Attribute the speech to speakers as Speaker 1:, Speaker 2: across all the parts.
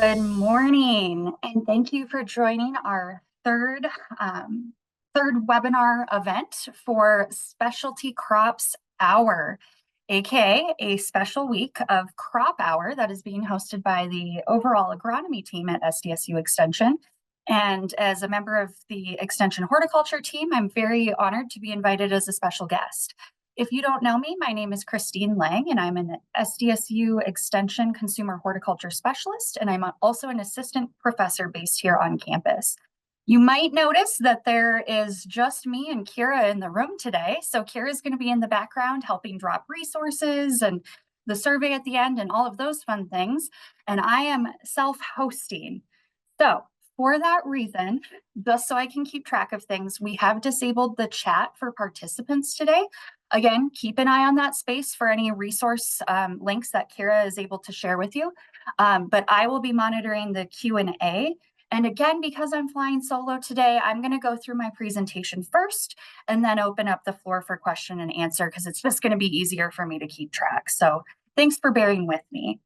Speaker 1: Good morning, and thank you for joining our third webinar event for Specialty Crops Hour, aka a special week of Crop Hour that is being hosted by the overall agronomy team at SDSU Extension. And as a member of the Extension Horticulture team, I'm very honored to be invited as a special guest. If you don't know me, my name is Kristine Lang, and I'm an SDSU Extension Consumer Horticulture Specialist, and I'm also an assistant professor based here on campus. You might notice that there is just me and Kira in the room today. So Kira is going to be in the background helping drop resources and the survey at the end and all of those fun things. And I am self-hosting. So for that reason, just so I can keep track of things, we have disabled the chat for participants today. Again, keep an eye on that space for any resource links that Kira is able to share with you. But I will be monitoring the Q&A. And again, because I'm flying solo today, I'm going to go through my presentation first and then open up the floor for question and answer because it's just going to be easier for me to keep track. So thanks for bearing with me.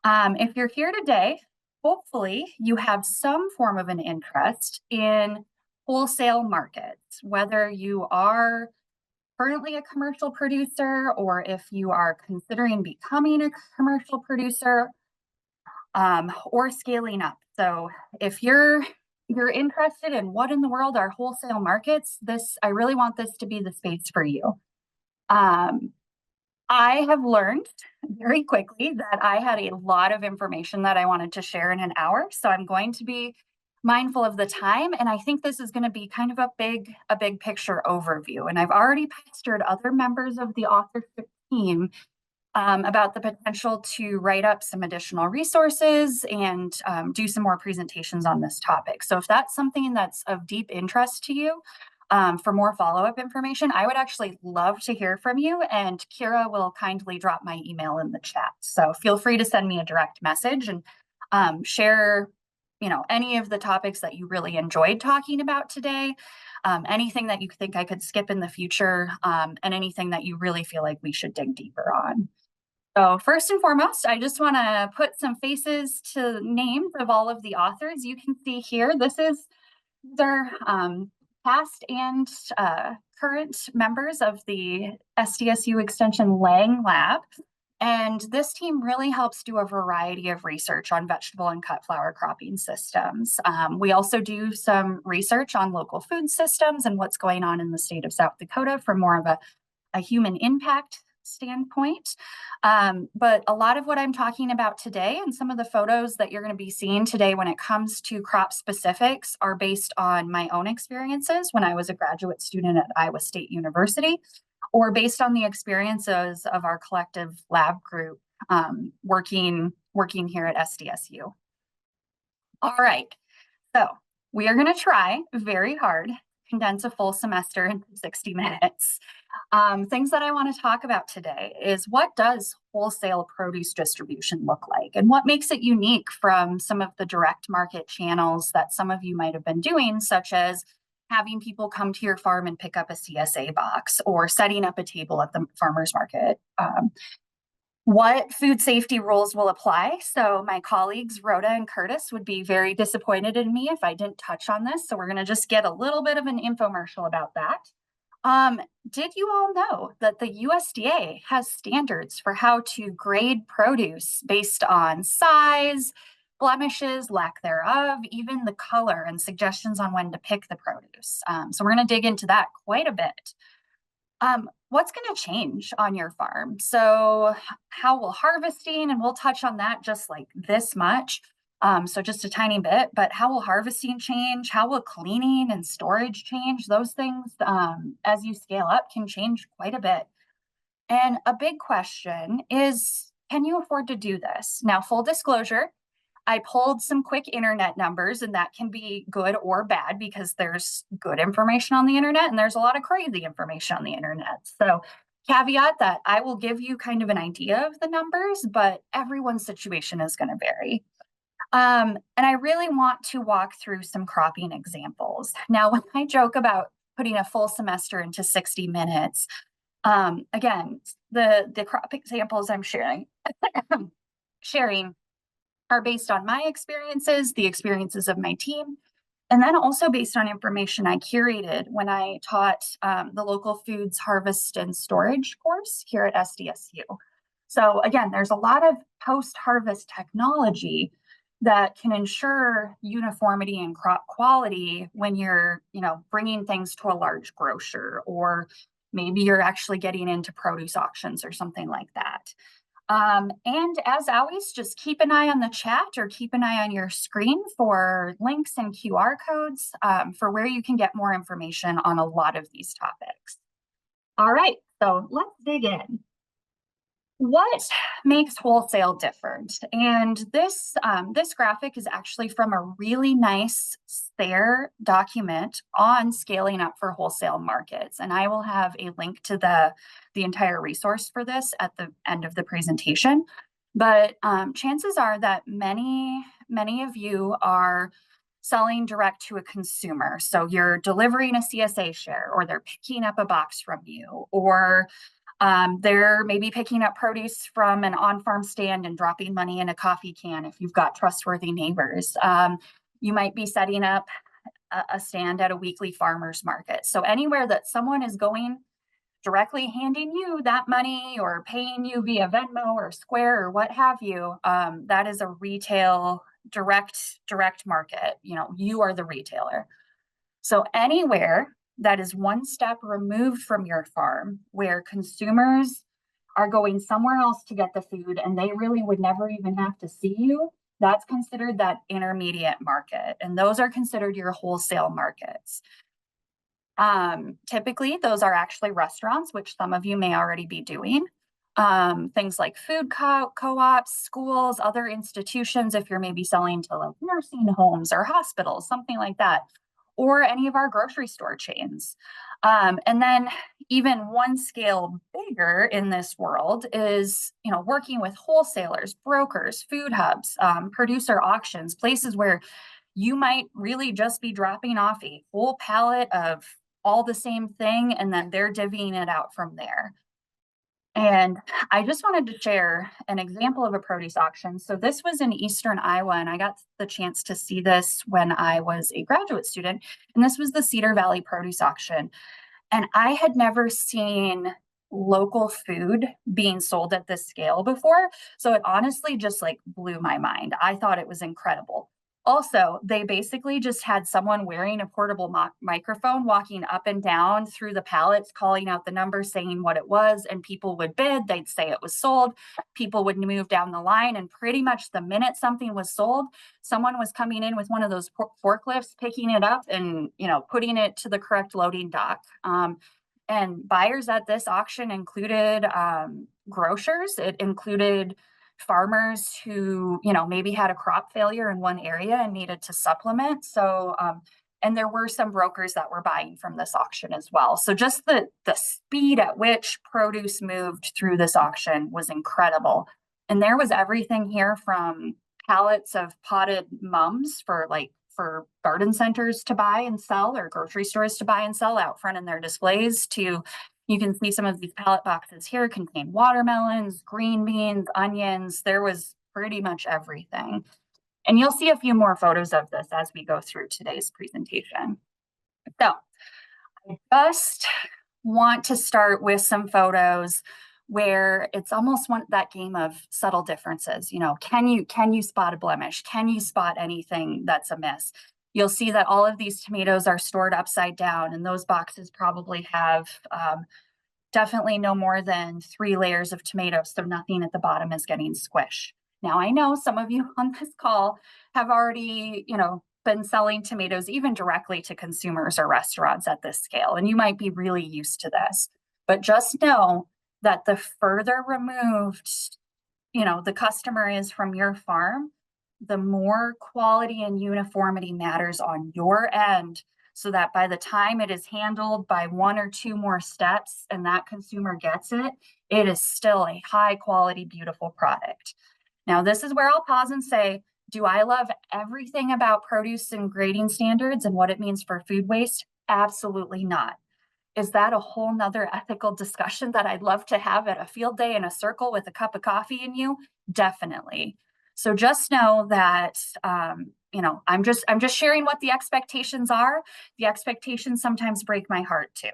Speaker 1: If you're here today, hopefully you have some form of an interest in wholesale markets, whether you are currently a commercial producer or if you are considering becoming a commercial producer or scaling up. So if you're interested in what in the world are wholesale markets, I really want this to be the space for you. I have learned very quickly that I had a lot of information that I wanted to share in an hour. So I'm going to be mindful of the time. And I think this is going to be kind of a big picture overview. And I've already pestered other members of the authorship team about the potential to write up some additional resources and do some more presentations on this topic. So if that's something that's of deep interest to you, for more follow-up information, I would actually love to hear from you, and Kira will kindly drop my email in the chat. So feel free to send me a direct message and share, any of the topics that you really enjoyed talking about today, anything that you think I could skip in the future, and anything that you really feel like we should dig deeper on. So first and foremost, I just want to put some faces to names of all of the authors. You can see here, this is their past and current members of the SDSU Extension Lang Lab. And this team really helps do a variety of research on vegetable and cut flower cropping systems. We also do some research on local food systems and what's going on in the state of South Dakota from more of a human impact standpoint. But a lot of what I'm talking about today and some of the photos that you're going to be seeing today when it comes to crop specifics are based on my own experiences when I was a graduate student at Iowa State University, or based on the experiences of our collective lab group working here at SDSU. All right, so we are going to try very hard condense a full semester into 60 minutes. Things that I want to talk about today is what does wholesale produce distribution look like and what makes it unique from some of the direct market channels that some of you might have been doing, such as having people come to your farm and pick up a CSA box or setting up a table at the farmer's market. What food safety rules will apply. So my colleagues, Rhoda and Curtis, would be very disappointed in me if I didn't touch on this. So we're going to just get a little bit of an infomercial about that. Did you all know that the USDA has standards for how to grade produce based on size, blemishes, lack thereof, even the color, and suggestions on when to pick the produce? So we're going to dig into that quite a bit. What's going to change on your farm? So how will harvesting, and we'll touch on that just like this much, so just a tiny bit, but how will harvesting change? How will cleaning and storage change? Those things, as you scale up, can change quite a bit. And a big question is, can you afford to do this? Now, full disclosure, I pulled some quick internet numbers, and that can be good or bad because there's good information on the internet and there's a lot of crazy information on the internet. So caveat that I will give you kind of an idea of the numbers, but everyone's situation is going to vary. And I really want to walk through some cropping examples. Now, when I joke about putting a full semester into 60 minutes, again, the crop examples I'm sharing are based on my experiences, the experiences of my team, and then also based on information I curated when I taught the local foods harvest and storage course here at SDSU. So again, there's a lot of post-harvest technology that can ensure uniformity and crop quality when you're, bringing things to a large grocer, or maybe you're actually getting into produce auctions or something like that. And as always, just keep an eye on the chat or keep an eye on your screen for links and QR codes for where you can get more information on a lot of these topics. All right, so let's dig in. What makes wholesale different? And this graphic is actually from a really nice SARE document on scaling up for wholesale markets. And I will have a link to the entire resource for this at the end of the presentation. But chances are that many of you are selling direct to a consumer. So you're delivering a CSA share, or they're picking up a box from you, or they're maybe picking up produce from an on-farm stand and dropping money in a coffee can if you've got trustworthy neighbors. You might be setting up a stand at a weekly farmers market. So anywhere that someone is going directly handing you that money or paying you via Venmo or Square or what have you, that is a retail direct market. You are the retailer. So anywhere that is one step removed from your farm, where consumers are going somewhere else to get the food and they really would never even have to see you, that's considered that intermediate market. And those are considered your wholesale markets. Typically, those are actually restaurants, which some of you may already be doing. Things like food co-ops, schools, other institutions, if you're maybe selling to like nursing homes or hospitals, something like that, or any of our grocery store chains. And then even one scale bigger in this world is, working with wholesalers, brokers, food hubs, producer auctions, places where you might really just be dropping off a whole pallet of all the same thing, and then they're divvying it out from there. And I just wanted to share an example of a produce auction. So this was in Eastern Iowa, and I got the chance to see this when I was a graduate student. And this was the Cedar Valley Produce Auction. And I had never seen local food being sold at this scale before. So it honestly just like blew my mind. I thought it was incredible. Also, they basically just had someone wearing a portable microphone walking up and down through the pallets, calling out the number, saying what it was, and people would bid. They'd say it was sold. People would move down the line, and pretty much the minute something was sold, someone was coming in with one of those forklifts, picking it up and putting it to the correct loading dock. And buyers at this auction included grocers. It included farmers who, maybe had a crop failure in one area and needed to supplement. So, and there were some brokers that were buying from this auction as well. So just the speed at which produce moved through this auction was incredible. And there was everything here from pallets of potted mums for garden centers to buy and sell, or grocery stores to buy and sell out front in their displays, to you can see some of these pallet boxes here contain watermelons, green beans, onions. There was pretty much everything. And you'll see a few more photos of this as we go through today's presentation. So I just want to start with some photos where it's almost that game of subtle differences. Can you spot a blemish? Can you spot anything that's amiss? You'll see that all of these tomatoes are stored upside down, and those boxes probably have definitely no more than 3 layers of tomatoes, so nothing at the bottom is getting squished. Now, I know some of you on this call have already, been selling tomatoes even directly to consumers or restaurants at this scale, and you might be really used to this. But just know that the further removed, the customer is from your farm, the more quality and uniformity matters on your end, so that by the time it is handled by 1 or 2 more steps and that consumer gets it, it is still a high quality, beautiful product. Now, this is where I'll pause and say, do I love everything about produce and grading standards and what it means for food waste? Absolutely not. Is that a whole nother ethical discussion that I'd love to have at a field day in a circle with a cup of coffee in you? Definitely. So just know that, I'm just sharing what the expectations are. The expectations sometimes break my heart too.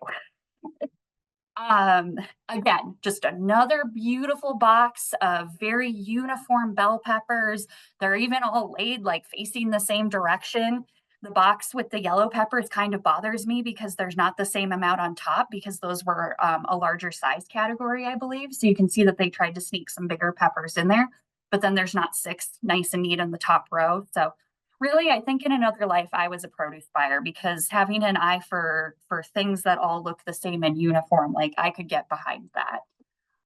Speaker 1: Um, Again, just another beautiful box of very uniform bell peppers. They're even all laid like facing the same direction. The box with the yellow peppers kind of bothers me because there's not the same amount on top, because those were a larger size category, I believe. So you can see that they tried to sneak some bigger peppers in there, but then there's not six nice and neat in the top row. So really, I think in another life I was a produce buyer, because having an eye for things that all look the same in uniform, like I could get behind that.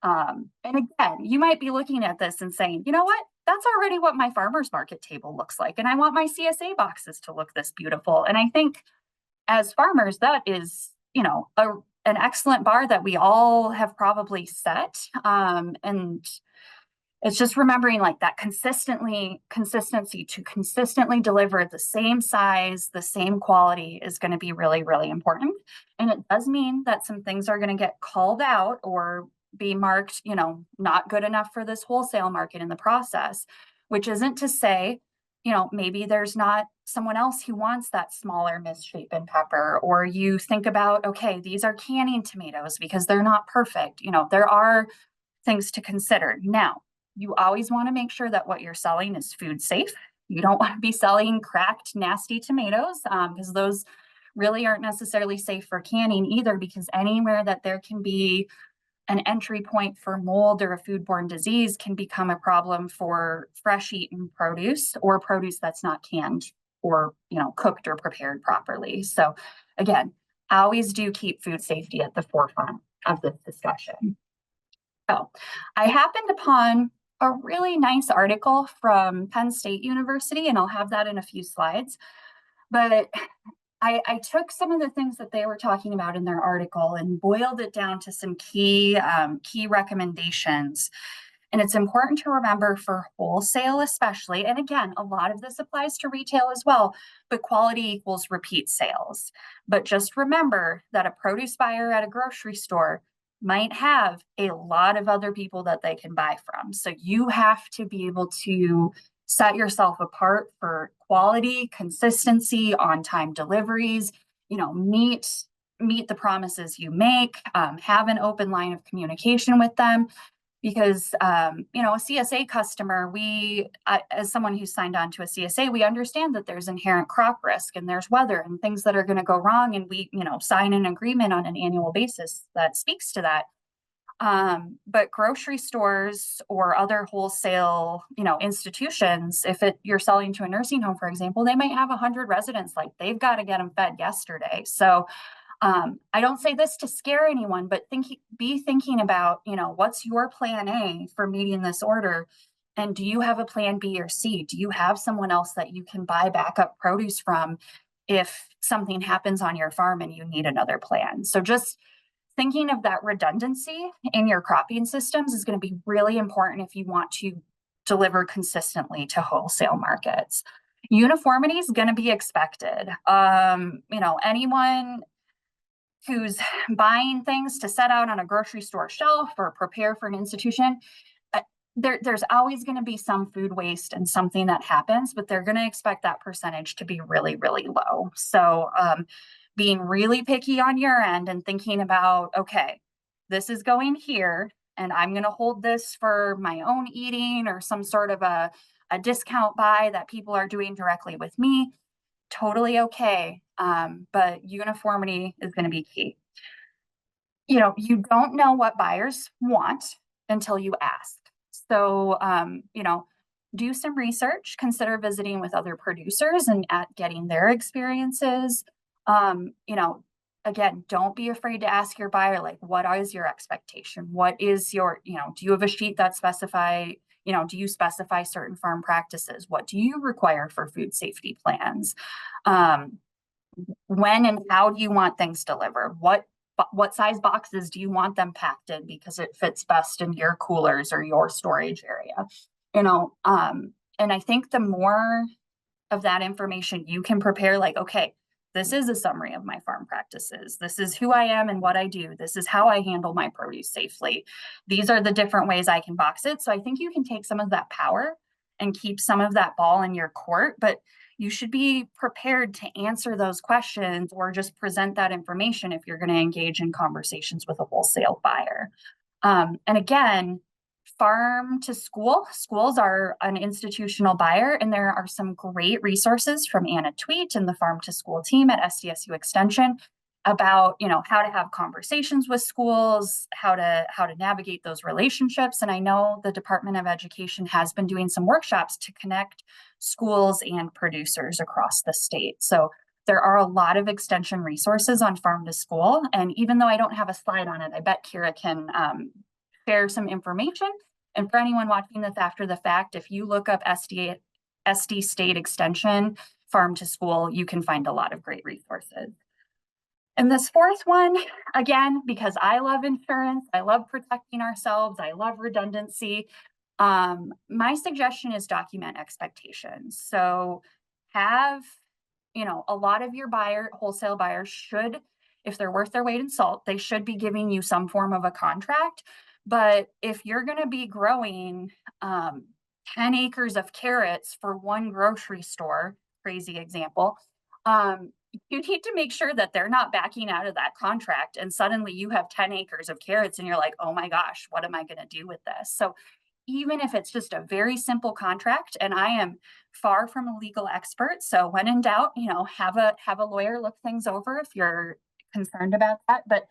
Speaker 1: And again, you might be looking at this and saying, you know what? That's already what my farmer's market table looks like. And I want my CSA boxes to look this beautiful. And I think as farmers, that is, an excellent bar that we all have probably set. And it's just remembering like that consistency to consistently deliver the same size, the same quality is going to be really, really important. And it does mean that some things are going to get called out or be marked, not good enough for this wholesale market in the process, which isn't to say, maybe there's not someone else who wants that smaller misshapen pepper, or you think about, okay, these are canning tomatoes because they're not perfect. There are things to consider. Now, you always want to make sure that what you're selling is food safe. You don't want to be selling cracked, nasty tomatoes, because those really aren't necessarily safe for canning either, because anywhere that there can be an entry point for mold or a foodborne disease can become a problem for fresh eaten produce or produce that's not canned or, cooked or prepared properly. So again, always do keep food safety at the forefront of this discussion. So I happened upon a really nice article from Penn State University, and I'll have that in a few slides. But I took some of the things that they were talking about in their article and boiled it down to some key recommendations. And it's important to remember for wholesale, especially, and again, a lot of this applies to retail as well, but quality equals repeat sales. But just remember that a produce buyer at a grocery store might have a lot of other people that they can buy from. So you have to be able to set yourself apart for quality, consistency, on-time deliveries, meet the promises you make, have an open line of communication with them. Because a CSA customer, as someone who's signed on to a CSA, we understand that there's inherent crop risk and there's weather and things that are going to go wrong, and we sign an agreement on an annual basis that speaks to that. But grocery stores or other wholesale institutions, if you're selling to a nursing home, for example, they might have 100 residents. Like, they've got to get them fed yesterday. So I don't say this to scare anyone, but be thinking about, what's your plan A for meeting this order? And do you have a plan B or C? Do you have someone else that you can buy backup produce from if something happens on your farm and you need another plan? So just thinking of that redundancy in your cropping systems is going to be really important if you want to deliver consistently to wholesale markets. Uniformity is going to be expected. Anyone who's buying things to set out on a grocery store shelf or prepare for an institution, there's always going to be some food waste and something that happens, but they're going to expect that percentage to be really, really low. So being really picky on your end and thinking about, okay, this is going here, and I'm going to hold this for my own eating or some sort of a discount buy that people are doing directly with me. Totally okay. But uniformity is going to be key. You don't know what buyers want until you ask. So, do some research, consider visiting with other producers and getting their experiences. Again, don't be afraid to ask your buyer, like, what is your expectation? What is do you have a sheet that do you specify certain farm practices? What do you require for food safety plans? When and how do you want things delivered? What size boxes do you want them packed in because it fits best in your coolers or your storage area? And I think the more of that information you can prepare, like, okay, this is a summary of my farm practices. This is who I am and what I do. This is how I handle my produce safely. These are the different ways I can box it. So I think you can take some of that power and keep some of that ball in your court, but you should be prepared to answer those questions or just present that information if you're going to engage in conversations with a wholesale buyer. And again, farm to school, schools are an institutional buyer, and there are some great resources from Anna Tweet and the farm to school team at SDSU Extension about, how to have conversations with schools, how to navigate those relationships. And I know the Department of Education has been doing some workshops to connect schools and producers across the state. So there are a lot of extension resources on farm to school. And even though I don't have a slide on it, I bet Kira can share some information. And for anyone watching this after the fact, if you look up SD State Extension Farm to School, you can find a lot of great resources. And this fourth one, again, because I love insurance, I love protecting ourselves, I love redundancy. My suggestion is document expectations. So have, a lot of your wholesale buyers should, if they're worth their weight in salt, they should be giving you some form of a contract. But if you're going to be growing 10 acres of carrots for one grocery store, crazy example, you need to make sure that they're not backing out of that contract and suddenly you have 10 acres of carrots and you're like, oh my gosh, what am I going to do with this? So even if it's just a very simple contract, and I am far from a legal expert, so when in doubt, have a lawyer look things over if you're concerned about that. But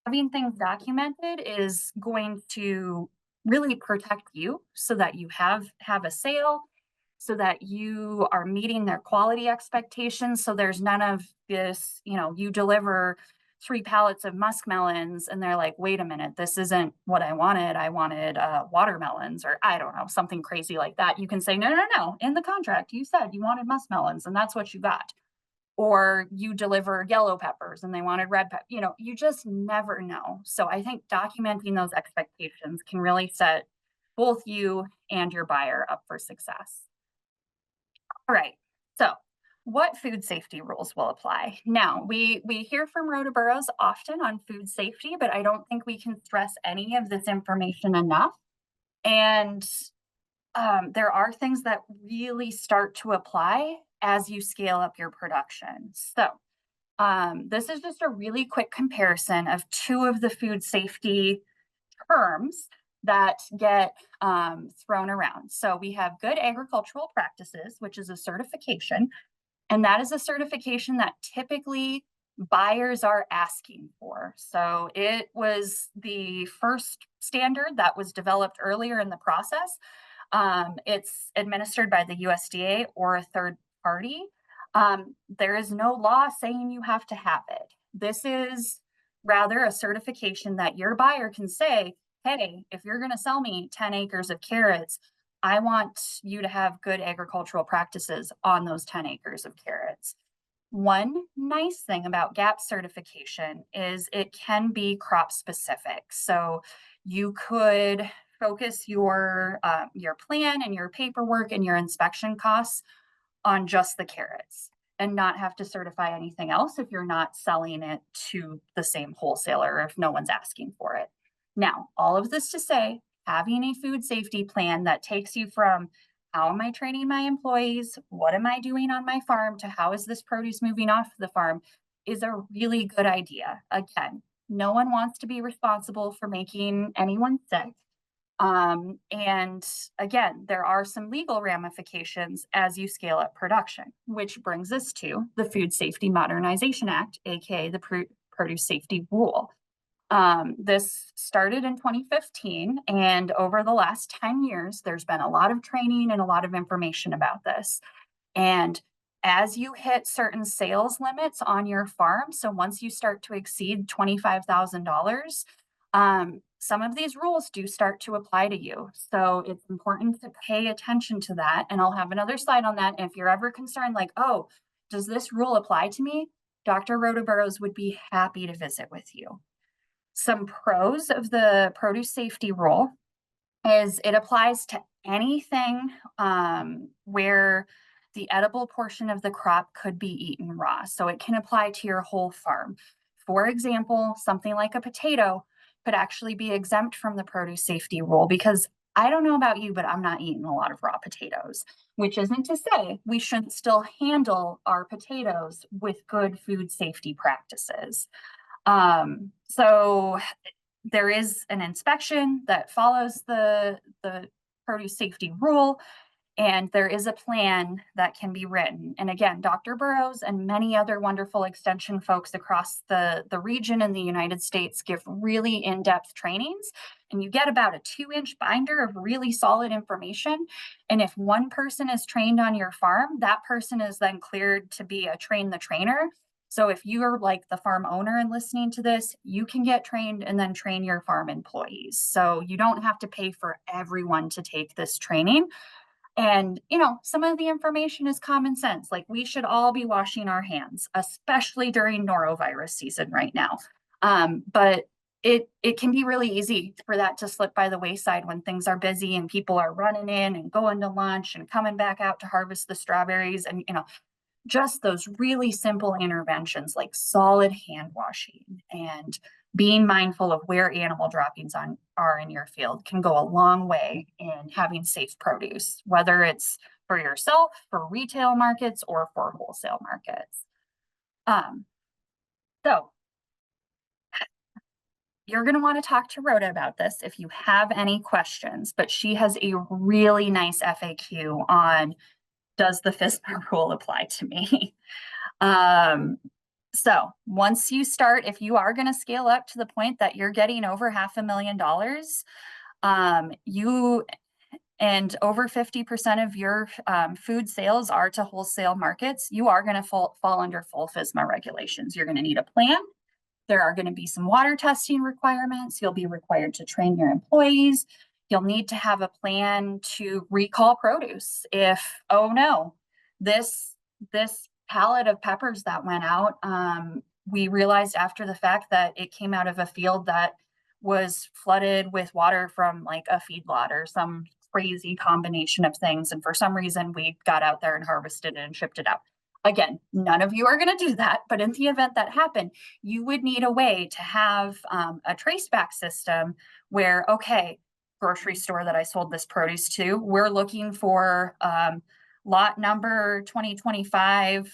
Speaker 1: having things documented is going to really protect you so that you have a sale, so that you are meeting their quality expectations. So there's none of this, you deliver 3 pallets of muskmelons and they're like, wait a minute, this isn't what I wanted. I wanted watermelons, or I don't know, something crazy like that. You can say, no. In the contract, you said you wanted muskmelons and that's what you got. Or you deliver yellow peppers and they wanted red pepper. You just never know. So I think documenting those expectations can really set both you and your buyer up for success. All right. So what food safety rules will apply? Now, we hear from rotaburros often on food safety, but I don't think we can stress any of this information enough. And there are things that really start to apply as you scale up your production. So this is just a really quick comparison of 2 of the food safety terms that get thrown around. So we have good agricultural practices, which is a certification, and that is a certification that typically buyers are asking for. So it was the first standard that was developed earlier in the process. It's administered by the USDA or a third party. There is no law saying you have to have it. This is rather a certification that your buyer can say, hey, if you're going to sell me 10 acres of carrots, I want you to have good agricultural practices on those 10 acres of carrots. One nice thing about GAP certification is it can be crop specific. So you could focus your plan and your paperwork and your inspection costs on just the carrots and not have to certify anything else if you're not selling it to the same wholesaler or if no one's asking for it. Now, all of this to say, having a food safety plan that takes you from how am I training my employees, what am I doing on my farm, to how is this produce moving off the farm is a really good idea. Again, no one wants to be responsible for making anyone sick. And again, there are some legal ramifications as you scale up production, which brings us to the Food Safety Modernization Act, aka the Produce Safety Rule. This started in 2015, and over the last 10 years, there's been a lot of training and a lot of information about this. And as you hit certain sales limits on your farm, so once you start to exceed $25,000, some of these rules do start to apply to you. So it's important to pay attention to that. And I'll have another slide on that. And if you're ever concerned, like, oh, does this rule apply to me? Dr. Rotaburros would be happy to visit with you. Some pros of the produce safety rule is it applies to anything where the edible portion of the crop could be eaten raw. So it can apply to your whole farm. For example, something like a potato could actually be exempt from the produce safety rule because I don't know about you, but I'm not eating a lot of raw potatoes, which isn't to say we shouldn't still handle our potatoes with good food safety practices. So there is an inspection that follows the produce safety rule, and there is a plan that can be written. And again, Dr. Burrows and many other wonderful extension folks across the region in the United States give really in-depth trainings. And you get about a 2-inch binder of really solid information. And if one person is trained on your farm, that person is then cleared to be a train the trainer. So if you're like the farm owner and listening to this, you can get trained and then train your farm employees. So you don't have to pay for everyone to take this training. And, some of the information is common sense. Like we should all be washing our hands, especially during norovirus season right now. But it can be really easy for that to slip by the wayside when things are busy and people are running in and going to lunch and coming back out to harvest the strawberries. And, just those really simple interventions like solid hand washing and being mindful of where animal droppings are in your field can go a long way in having safe produce, whether it's for yourself, for retail markets, or for wholesale markets. Um, so you're going to want to talk to Rhoda about this if you have any questions, but she has a really nice FAQ on, does the FSMA rule apply to me? So once you start, if you are going to scale up to the point that you're getting over $500,000, you and over 50% of your food sales are to wholesale markets, you are going to fall under full FSMA regulations. You're going to need a plan. There are going to be some water testing requirements. You'll be required to train your employees. You'll need to have a plan to recall produce if, oh no, this pallet of peppers that went out, we realized after the fact that it came out of a field that was flooded with water from like a feedlot or some crazy combination of things. And for some reason, we got out there and harvested it and shipped it out. Again, none of you are going to do that, but in the event that happened, you would need a way to have a traceback system where, okay, grocery store that I sold this produce to, we're looking for lot number 2025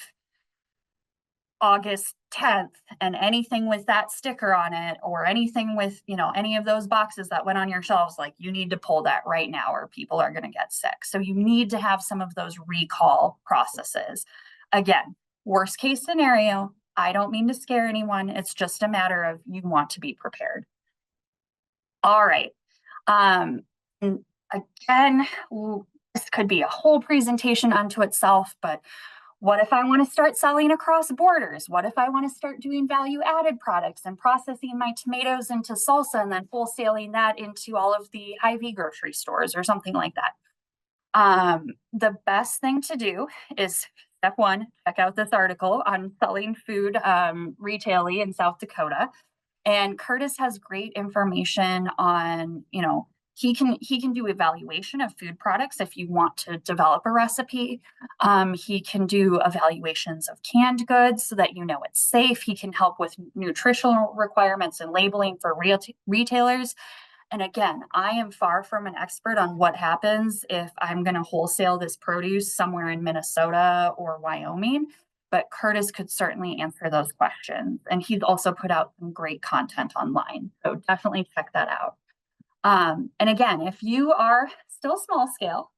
Speaker 1: August 10th, and anything with that sticker on it or anything with, any of those boxes that went on your shelves, like you need to pull that right now or people are going to get sick. So you need to have some of those recall processes. Again, worst case scenario, I don't mean to scare anyone. It's just a matter of you want to be prepared. All right. And again, this could be a whole presentation unto itself, but what if I want to start selling across borders? What if I want to start doing value added products and processing my tomatoes into salsa and then wholesaling that into all of the Hy-Vee grocery stores or something like that? The best thing to do is step one, check out this article on selling food retailly in South Dakota. And Curtis has great information on, he can do evaluation of food products if you want to develop a recipe. He can do evaluations of canned goods so that it's safe. He can help with nutritional requirements and labeling for retailers. And again, I am far from an expert on what happens if I'm going to wholesale this produce somewhere in Minnesota or Wyoming, but Curtis could certainly answer those questions. And he's also put out some great content online. So definitely check that out. And again, if you are still small scale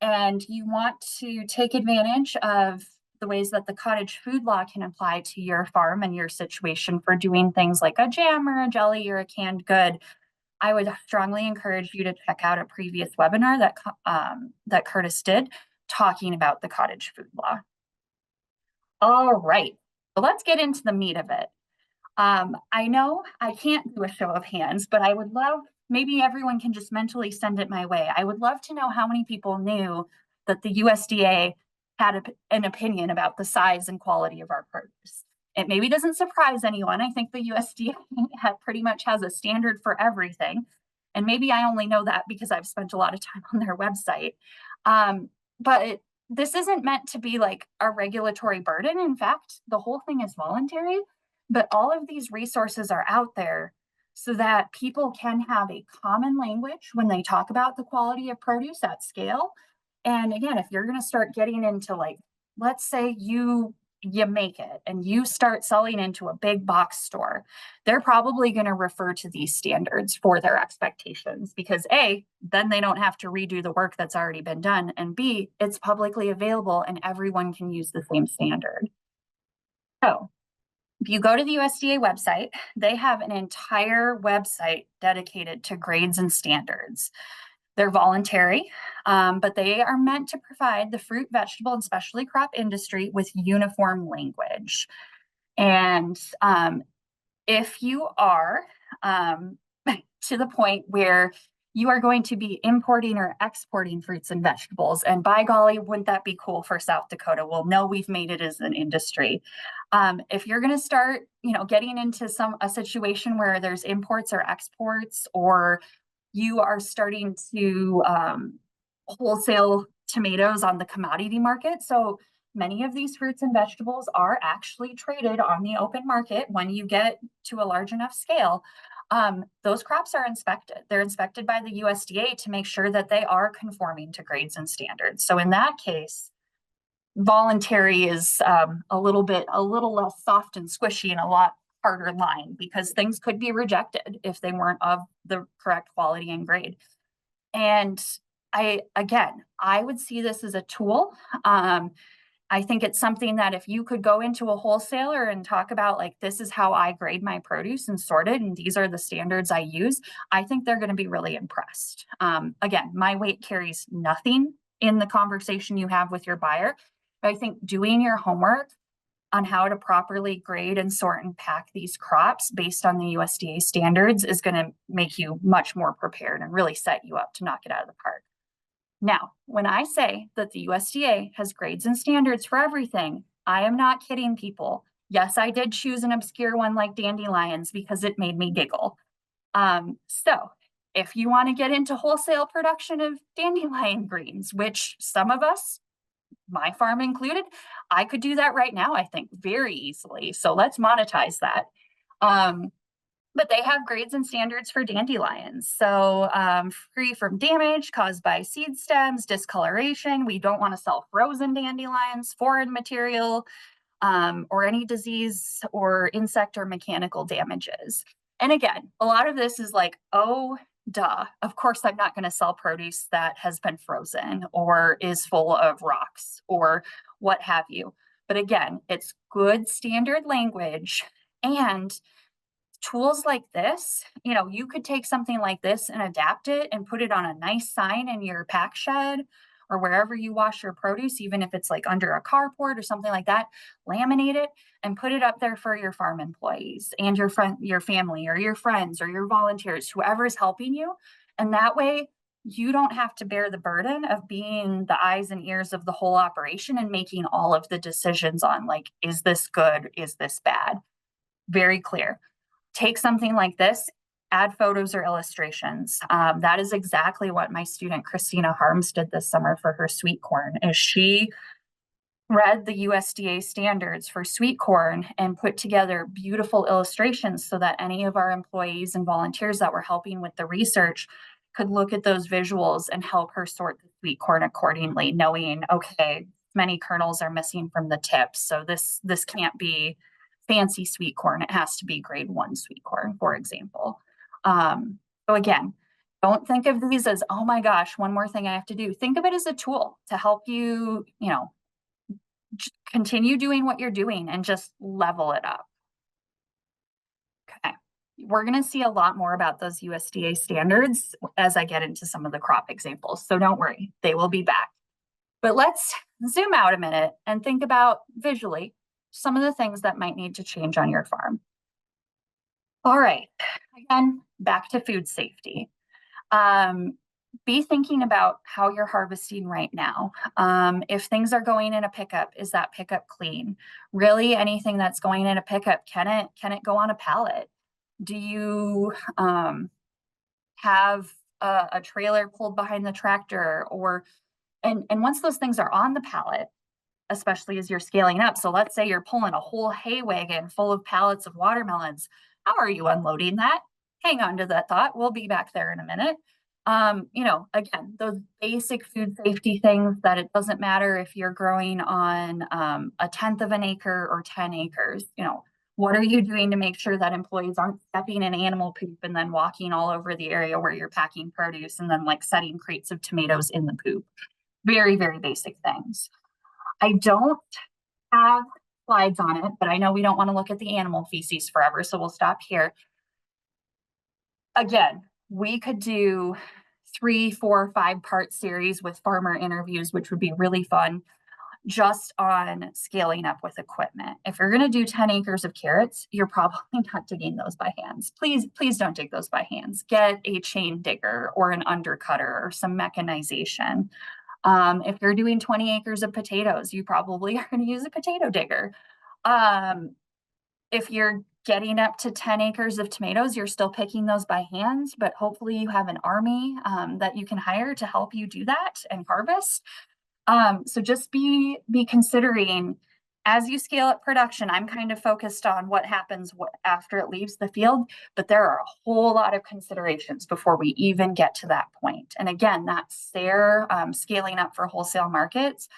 Speaker 1: and you want to take advantage of the ways that the cottage food law can apply to your farm and your situation for doing things like a jam or a jelly or a canned good, I would strongly encourage you to check out a previous webinar that Curtis did talking about the cottage food law. All right, so let's get into the meat of it. I know I can't do a show of hands, but I would love, maybe everyone can just mentally send it my way. I would love to know how many people knew that the USDA had an opinion about the size and quality of our produce. It maybe doesn't surprise anyone. I think the USDA pretty much has a standard for everything. And maybe I only know that because I've spent a lot of time on their website. But this isn't meant to be like a regulatory burden. In fact, the whole thing is voluntary, but all of these resources are out there so that people can have a common language when they talk about the quality of produce at scale. And again, if you're going to start getting into, like, let's say you make it and you start selling into a big box store, they're probably going to refer to these standards for their expectations, because A, then they don't have to redo the work that's already been done, and B, it's publicly available and everyone can use the same standard. So if you go to the USDA website, they have an entire website dedicated to grades and standards. They're voluntary, but they are meant to provide the fruit, vegetable, and specialty crop industry with uniform language. And if you are to the point where you are going to be importing or exporting fruits and vegetables, and by golly, wouldn't that be cool for South Dakota? Well, no, we've made it as an industry. If you're going to start, getting into a situation where there's imports or exports, or you are starting to wholesale tomatoes on the commodity market. So many of these fruits and vegetables are actually traded on the open market when you get to a large enough scale. Those crops are inspected. They're inspected by the USDA to make sure that they are conforming to grades and standards. So in that case, voluntary is a little less soft and squishy and a lot harder line, because things could be rejected if they weren't of the correct quality and grade. And I would see this as a tool. I think it's something that if you could go into a wholesaler and talk about, like, this is how I grade my produce and sort it, and these are the standards I use, I think they're going to be really impressed. Again, my weight carries nothing in the conversation you have with your buyer. But I think doing your homework on how to properly grade and sort and pack these crops based on the USDA standards is going to make you much more prepared and really set you up to knock it out of the park. Now, when I say that the USDA has grades and standards for everything, I am not kidding people. Yes, I did choose an obscure one like dandelions because it made me giggle. So if you want to get into wholesale production of dandelion greens, which some of us, my farm included, I could do that right now, I think, very easily. So let's monetize that. But they have grades and standards for dandelions. So free from damage caused by seed stems, discoloration. We don't want to sell frozen dandelions, foreign material, or any disease or insect or mechanical damages. And again, a lot of this is like, oh, duh, of course I'm not going to sell produce that has been frozen or is full of rocks or what have you. But again, it's good standard language, and tools like this, you could take something like this and adapt it and put it on a nice sign in your pack shed or wherever you wash your produce, even if it's like under a carport or something like that, laminate it and put it up there for your farm employees and your family or your friends or your volunteers, whoever is helping you. And that way you don't have to bear the burden of being the eyes and ears of the whole operation and making all of the decisions on, like, is this good? Is this bad? Very clear. Take something like this, add photos or illustrations. That is exactly what my student Christina Harms did this summer for her sweet corn. Is she read the USDA standards for sweet corn and put together beautiful illustrations so that any of our employees and volunteers that were helping with the research could look at those visuals and help her sort the sweet corn accordingly, knowing, okay, many kernels are missing from the tips, so this can't be fancy sweet corn. It has to be grade 1 sweet corn, for example. So again, don't think of these as, oh my gosh, one more thing I have to do. Think of it as a tool to help you, continue doing what you're doing and just level it up. Okay. We're going to see a lot more about those USDA standards as I get into some of the crop examples. So don't worry, they will be back. But let's zoom out a minute and think about visually some of the things that might need to change on your farm. All right, again, back to food safety. Be thinking about how you're harvesting right now. If things are going in a pickup, is that pickup clean? Really, anything that's going in a pickup, can it go on a pallet? Do you have a trailer pulled behind the tractor, and once those things are on the pallet, especially as you're scaling up. So let's say you're pulling a whole hay wagon full of pallets of watermelons. How are you unloading that? hang on to that thought. We'll be back there in a minute. Again, those basic food safety things that it doesn't matter if you're growing on a tenth of an acre or 10 acres. What are you doing to make sure that employees aren't stepping in animal poop and then walking all over the area where you're packing produce and then like setting crates of tomatoes in the poop? Very, very basic things. I don't have slides on it, but I know we don't want to look at the animal feces forever, so we'll stop here. Again, we could do 3, 4, 5-part series with farmer interviews, which would be really fun, just on scaling up with equipment. If you're going to do 10 acres of carrots, you're probably not digging those by hands. Please don't dig those by hands. Get a chain digger or an undercutter or some mechanization. If you're doing 20 acres of potatoes, you probably are going to use a potato digger. If you're getting up to 10 acres of tomatoes, you're still picking those by hand, but hopefully you have an army that you can hire to help you do that and harvest. So just be considering as you scale up production. I'm kind of focused on what happens after it leaves the field, but there are a whole lot of considerations before we even get to that point. And again, that SARE scaling up for wholesale markets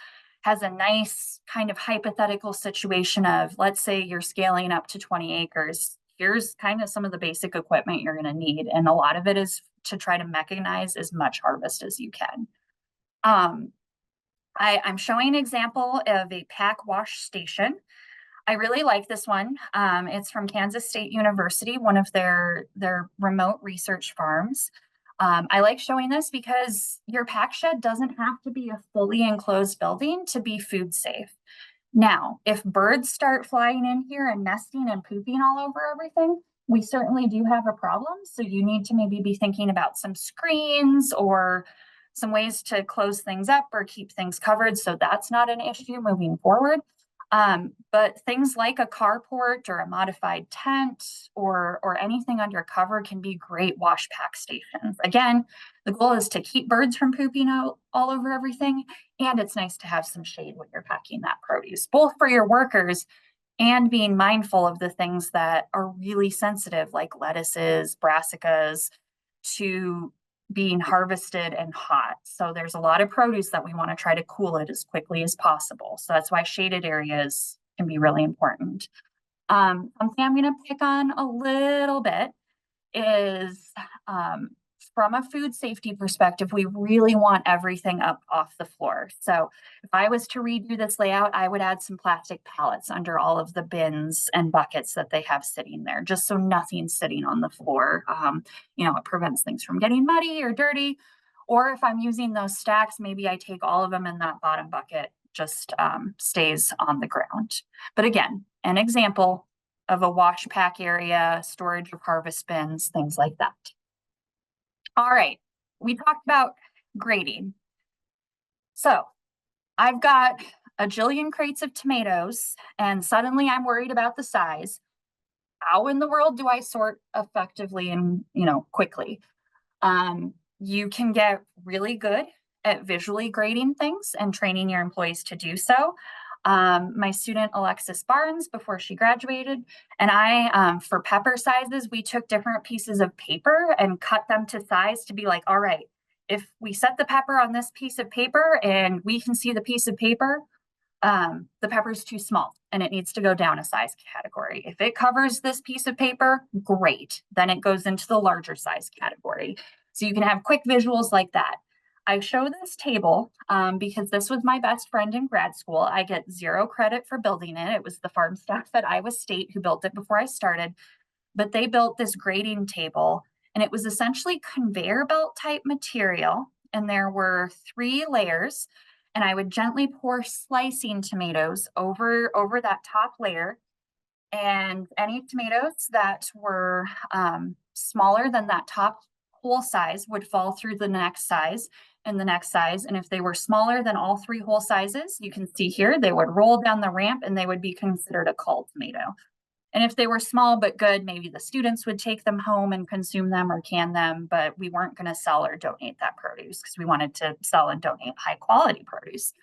Speaker 1: has a nice kind of hypothetical situation of, let's say you're scaling up to 20 acres. Here's kind of some of the basic equipment you're going to need. And a lot of it is to try to mechanize as much harvest as you can. I'm showing an example of a pack wash station. I really like this one. It's from Kansas State University, one of their remote research farms. I like showing this because your pack shed doesn't have to be a fully enclosed building to be food safe. Now, if birds start flying in here and nesting and pooping all over everything, we certainly do have a problem. So you need to maybe be thinking about some screens or some ways to close things up or keep things covered. So that's not an issue moving forward. But things like a carport or a modified tent or anything under cover can be great wash pack stations. Again, the goal is to keep birds from pooping out all over everything. And it's nice to have some shade when you're packing that produce, both for your workers and being mindful of the things that are really sensitive, like lettuces, brassicas, to being harvested and hot. So there's a lot of produce that we want to try to cool it as quickly as possible. So that's why shaded areas can be really important. Something I'm going to pick on a little bit is from a food safety perspective, we really want everything up off the floor. So if I was to redo this layout, I would add some plastic pallets under all of the bins and buckets that they have sitting there, just so nothing's sitting on the floor. It prevents things from getting muddy or dirty. Or if I'm using those stacks, maybe I take all of them in that bottom bucket, just stays on the ground. But again, an example of a wash pack area, storage of harvest bins, things like that. All right, we talked about grading. So I've got a jillion crates of tomatoes and suddenly I'm worried about the size. How in the world do I sort effectively and, quickly? You can get really good at visually grading things and training your employees to do so. My student Alexis Barnes, before she graduated, and I, for pepper sizes, we took different pieces of paper and cut them to size to be like, all right, if we set the pepper on this piece of paper and we can see the piece of paper, the pepper's too small and it needs to go down a size category. If it covers this piece of paper, great. Then it goes into the larger size category. So you can have quick visuals like that. I show this table because this was my best friend in grad school. I get 0 credit for building it. It was the farm staff at Iowa State who built it before I started, but they built this grading table and it was essentially conveyor belt type material. And there were 3 layers and I would gently pour slicing tomatoes over that top layer. And any tomatoes that were smaller than that top whole size would fall through the next size and the next size. And if they were smaller than all 3 whole sizes, you can see here, they would roll down the ramp and they would be considered a cull tomato. And if they were small but good, maybe the students would take them home and consume them or can them, but we weren't going to sell or donate that produce because we wanted to sell and donate high quality produce.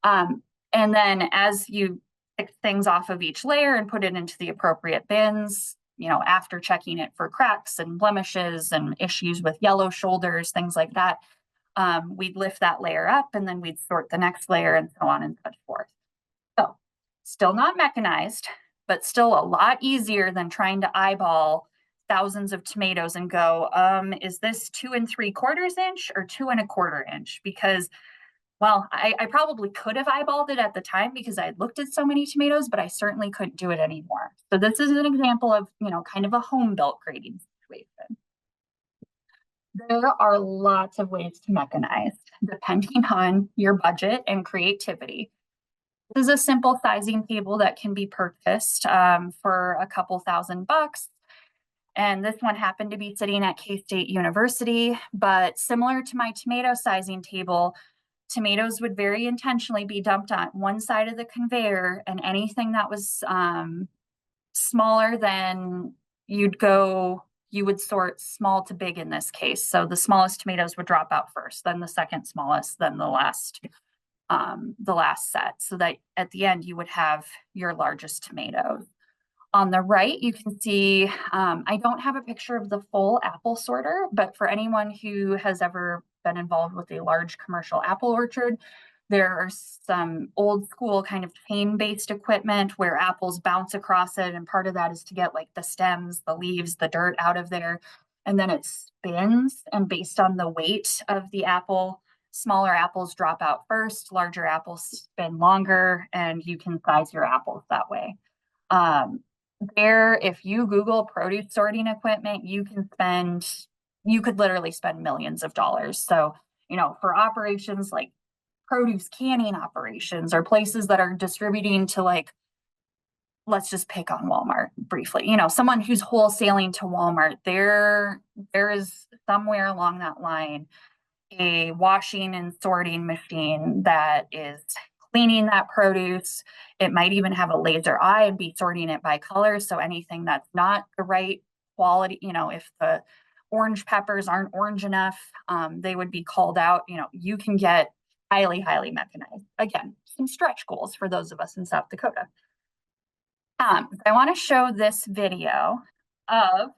Speaker 1: And then as you pick things off of each layer and put it into the appropriate bins, after checking it for cracks and blemishes and issues with yellow shoulders, things like that, we'd lift that layer up and then we'd sort the next layer and so on and so forth. So still not mechanized, but still a lot easier than trying to eyeball thousands of tomatoes and go, is this 2 3/4 inch or 2 1/4 inch? Because, well, I probably could have eyeballed it at the time because I had looked at so many tomatoes, but I certainly couldn't do it anymore. So this is an example of, kind of a home built grading situation. There are lots of ways to mechanize depending on your budget and creativity. This is a simple sizing table that can be purchased for a couple $1,000. And this one happened to be sitting at K-State University, but similar to my tomato sizing table, tomatoes would very intentionally be dumped on one side of the conveyor, and anything that was smaller than you would sort small to big in this case. So the smallest tomatoes would drop out first, then the second smallest, then the last set, so that at the end you would have your largest tomatoes. On the right, you can see, I don't have a picture of the full apple sorter, but for anyone who has ever been involved with a large commercial apple orchard, there are some old school kind of chain-based equipment where apples bounce across it, and part of that is to get like the stems, the leaves, the dirt out of there, and then it spins, and based on the weight of the apple, smaller apples drop out first, larger apples spin longer, and you can size your apples that way. If you Google produce sorting equipment, you could literally spend millions of dollars. So, for operations like produce canning operations or places that are distributing to, like, let's just pick on Walmart briefly, someone who's wholesaling to Walmart, there is somewhere along that line a washing and sorting machine that is cleaning that produce. It might even have a laser eye and be sorting it by color. So anything that's not the right quality, if the orange peppers aren't orange enough, they would be called out. You can get highly, highly mechanized. Again, some stretch goals for those of us in South Dakota. I want to show this video of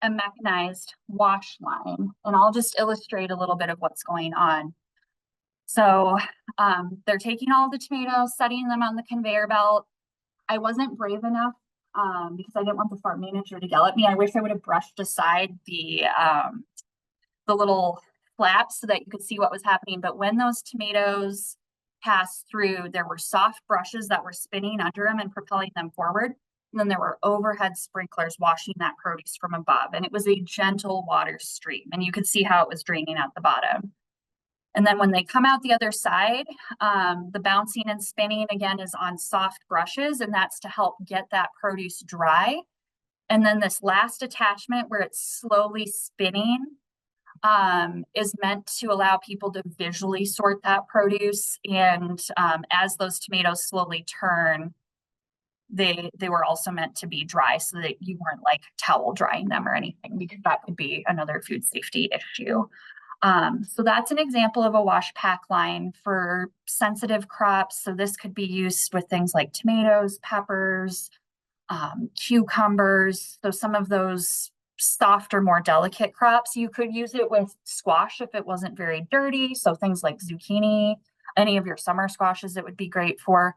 Speaker 1: a mechanized wash line, and I'll just illustrate a little bit of what's going on. So they're taking all the tomatoes, setting them on the conveyor belt. I wasn't brave enough because I didn't want the farm manager to yell at me. I wish I would have brushed aside the little flaps so that you could see what was happening. But when those tomatoes passed through, there were soft brushes that were spinning under them and propelling them forward. And then there were overhead sprinklers washing that produce from above. And it was a gentle water stream. And you could see how it was draining out the bottom. And then when they come out the other side, the bouncing and spinning again is on soft brushes, and that's to help get that produce dry. And then this last attachment where it's slowly spinning is meant to allow people to visually sort that produce. And as those tomatoes slowly turn, they were also meant to be dry so that you weren't like towel drying them or anything, because that could be another food safety issue. So that's an example of a wash pack line for sensitive crops. So this could be used with things like tomatoes, peppers, cucumbers. So some of those softer, more delicate crops, you could use it with squash if it wasn't very dirty. So things like zucchini, any of your summer squashes, it would be great for.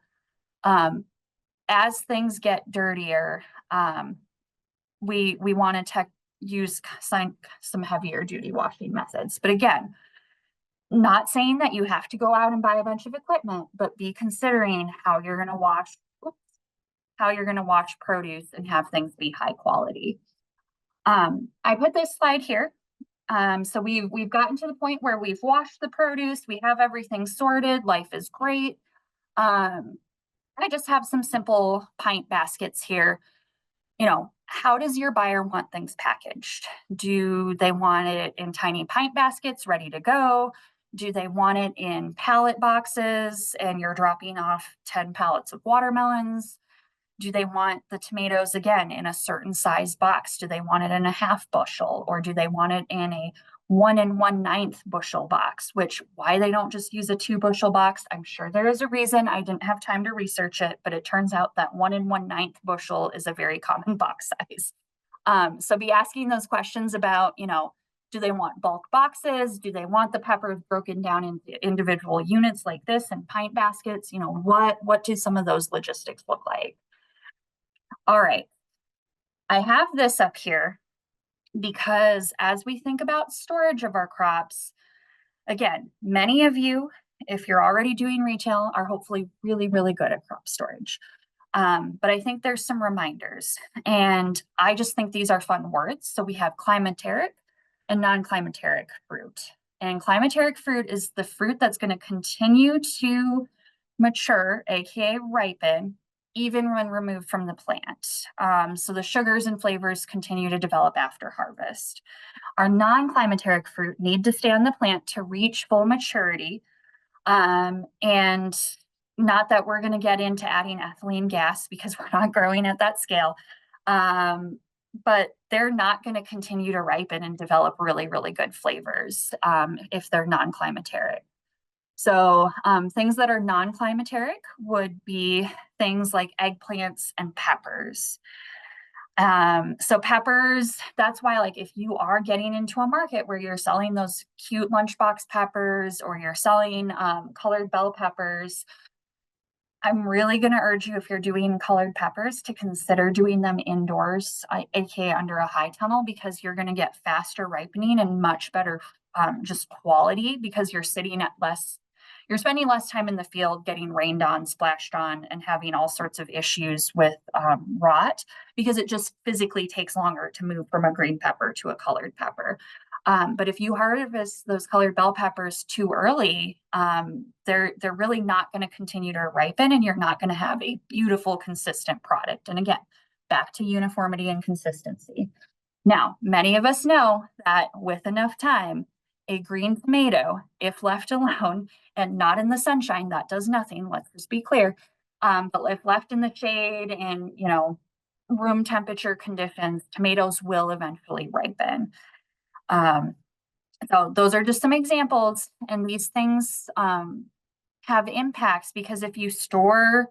Speaker 1: As things get dirtier, we want to use some heavier duty washing methods. But again, not saying that you have to go out and buy a bunch of equipment, but be considering how you're going to wash produce and have things be high quality. I put this slide here. So we've gotten to the point where we've washed the produce, we have everything sorted, life is great. I just have some simple pint baskets here. How does your buyer want things packaged? Do they want it in tiny pint baskets ready to go? Do they want it in pallet boxes and you're dropping off 10 pallets of watermelons? Do they want the tomatoes again in a certain size box? Do they want it in a half bushel, or do they want it in a 1 1/9 bushel box? Which, why they don't just use a 2 bushel box, I'm sure there is a reason. I didn't have time to research it, but it turns out that 1 1/9 bushel is a very common box size. So be asking those questions about, do they want bulk boxes? Do they want the peppers broken down into individual units like this and pint baskets? What do some of those logistics look like? All right, I have this up here because as we think about storage of our crops, again, many of you, if you're already doing retail, are hopefully really, really good at crop storage. But I think there's some reminders, and I just think these are fun words. So we have climateric and non-climateric fruit. And climateric fruit is the fruit that's going to continue to mature, aka ripen, even when removed from the plant. So the sugars and flavors continue to develop after harvest. Our non-climateric fruit need to stay on the plant to reach full maturity. And not that we're going to get into adding ethylene gas because we're not growing at that scale. But they're not going to continue to ripen and develop really, really good flavors if they're non-climateric. So things that are non-climateric would be things like eggplants and peppers. So peppers, that's why, like, if you are getting into a market where you're selling those cute lunchbox peppers or you're selling colored bell peppers, I'm really going to urge you, if you're doing colored peppers, to consider doing them indoors, aka under a high tunnel, because you're going to get faster ripening and much better just quality, because you're spending less time in the field getting rained on, splashed on, and having all sorts of issues with rot, because it just physically takes longer to move from a green pepper to a colored pepper. But if you harvest those colored bell peppers too early, they're really not going to continue to ripen, and you're not going to have a beautiful, consistent product. And again, back to uniformity and consistency. Now, many of us know that with enough time, a green tomato, if left alone and not in the sunshine, that does nothing. Let's just be clear. But if left in the shade and, room temperature conditions, tomatoes will eventually ripen. So those are just some examples, and these things have impacts, because if you store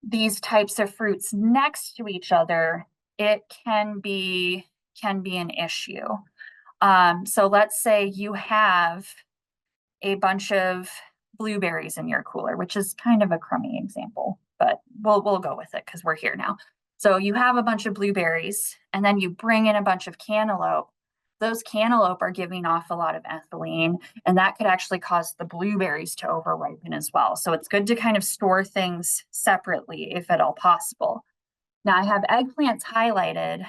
Speaker 1: these types of fruits next to each other, it can be an issue. So let's say you have a bunch of blueberries in your cooler, which is kind of a crummy example, but we'll go with it because we're here now. So you have a bunch of blueberries, and then you bring in a bunch of cantaloupe. Those cantaloupe are giving off a lot of ethylene, and that could actually cause the blueberries to over ripen as well. So it's good to kind of store things separately if at all possible. Now I have eggplants highlighted.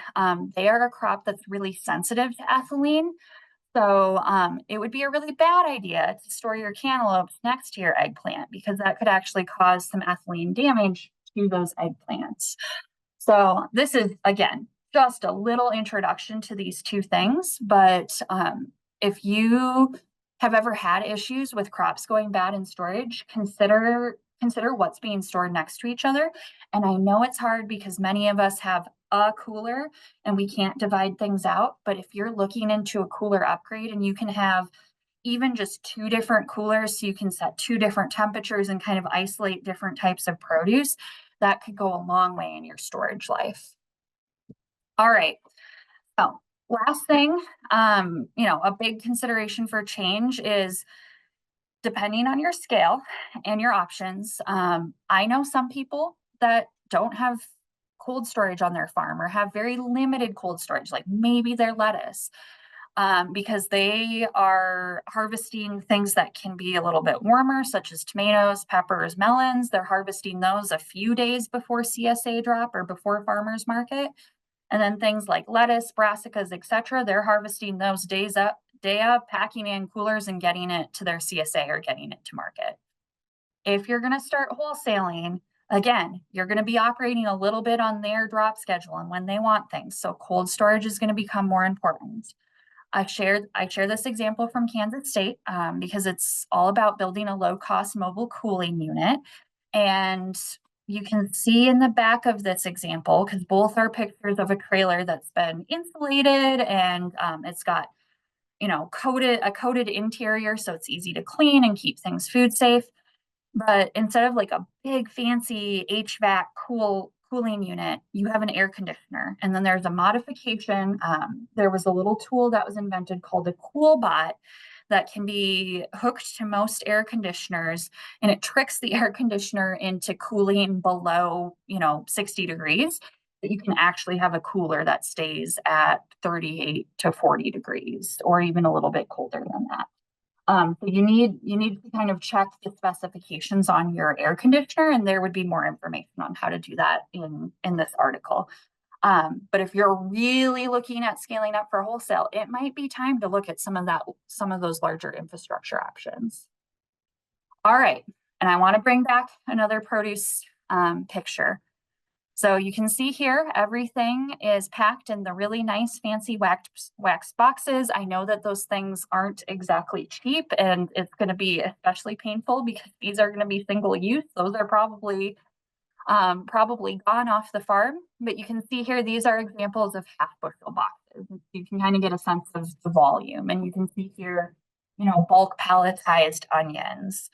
Speaker 1: They are a crop that's really sensitive to ethylene. So it would be a really bad idea to store your cantaloupes next to your eggplant, because that could actually cause some ethylene damage to those eggplants. So this is, again, just a little introduction to these two things. But if you have ever had issues with crops going bad in storage, consider what's being stored next to each other. And I know it's hard because many of us have a cooler and we can't divide things out. But if you're looking into a cooler upgrade, and you can have even just 2 different coolers, so you can set 2 different temperatures and kind of isolate different types of produce, that could go a long way in your storage life. All right. So last thing, a big consideration for change is, depending on your scale and your options. I know some people that don't have cold storage on their farm, or have very limited cold storage, like maybe their lettuce, because they are harvesting things that can be a little bit warmer, such as tomatoes, peppers, melons. They're harvesting those a few days before CSA drop or before farmers market. And then things like lettuce, brassicas, etc., they're harvesting those day up, packing in coolers and getting it to their CSA or getting it to market. If you're going to start wholesaling, again, you're going to be operating a little bit on their drop schedule and when they want things. So cold storage is going to become more important. I share this example from Kansas State because it's all about building a low-cost mobile cooling unit. And you can see in the back of this example, because both are pictures of a trailer that's been insulated and it's got, a coated interior, so it's easy to clean and keep things food safe. But instead of like a big fancy HVAC cooling unit, you have an air conditioner. And then there's a modification. There was a little tool that was invented called a CoolBot that can be hooked to most air conditioners, and it tricks the air conditioner into cooling below, 60 degrees. That you can actually have a cooler that stays at 38 to 40 degrees, or even a little bit colder than that. So you need to kind of check the specifications on your air conditioner, and there would be more information on how to do that in this article. But if you're really looking at scaling up for wholesale, it might be time to look at some of those larger infrastructure options. All right, and I want to bring back another produce picture. So you can see here, everything is packed in the really nice fancy wax boxes. I know that those things aren't exactly cheap, and it's going to be especially painful because these are going to be single use. Those are probably gone off the farm, but you can see here, these are examples of half bushel boxes. You can kind of get a sense of the volume, and you can see here, bulk palletized onions.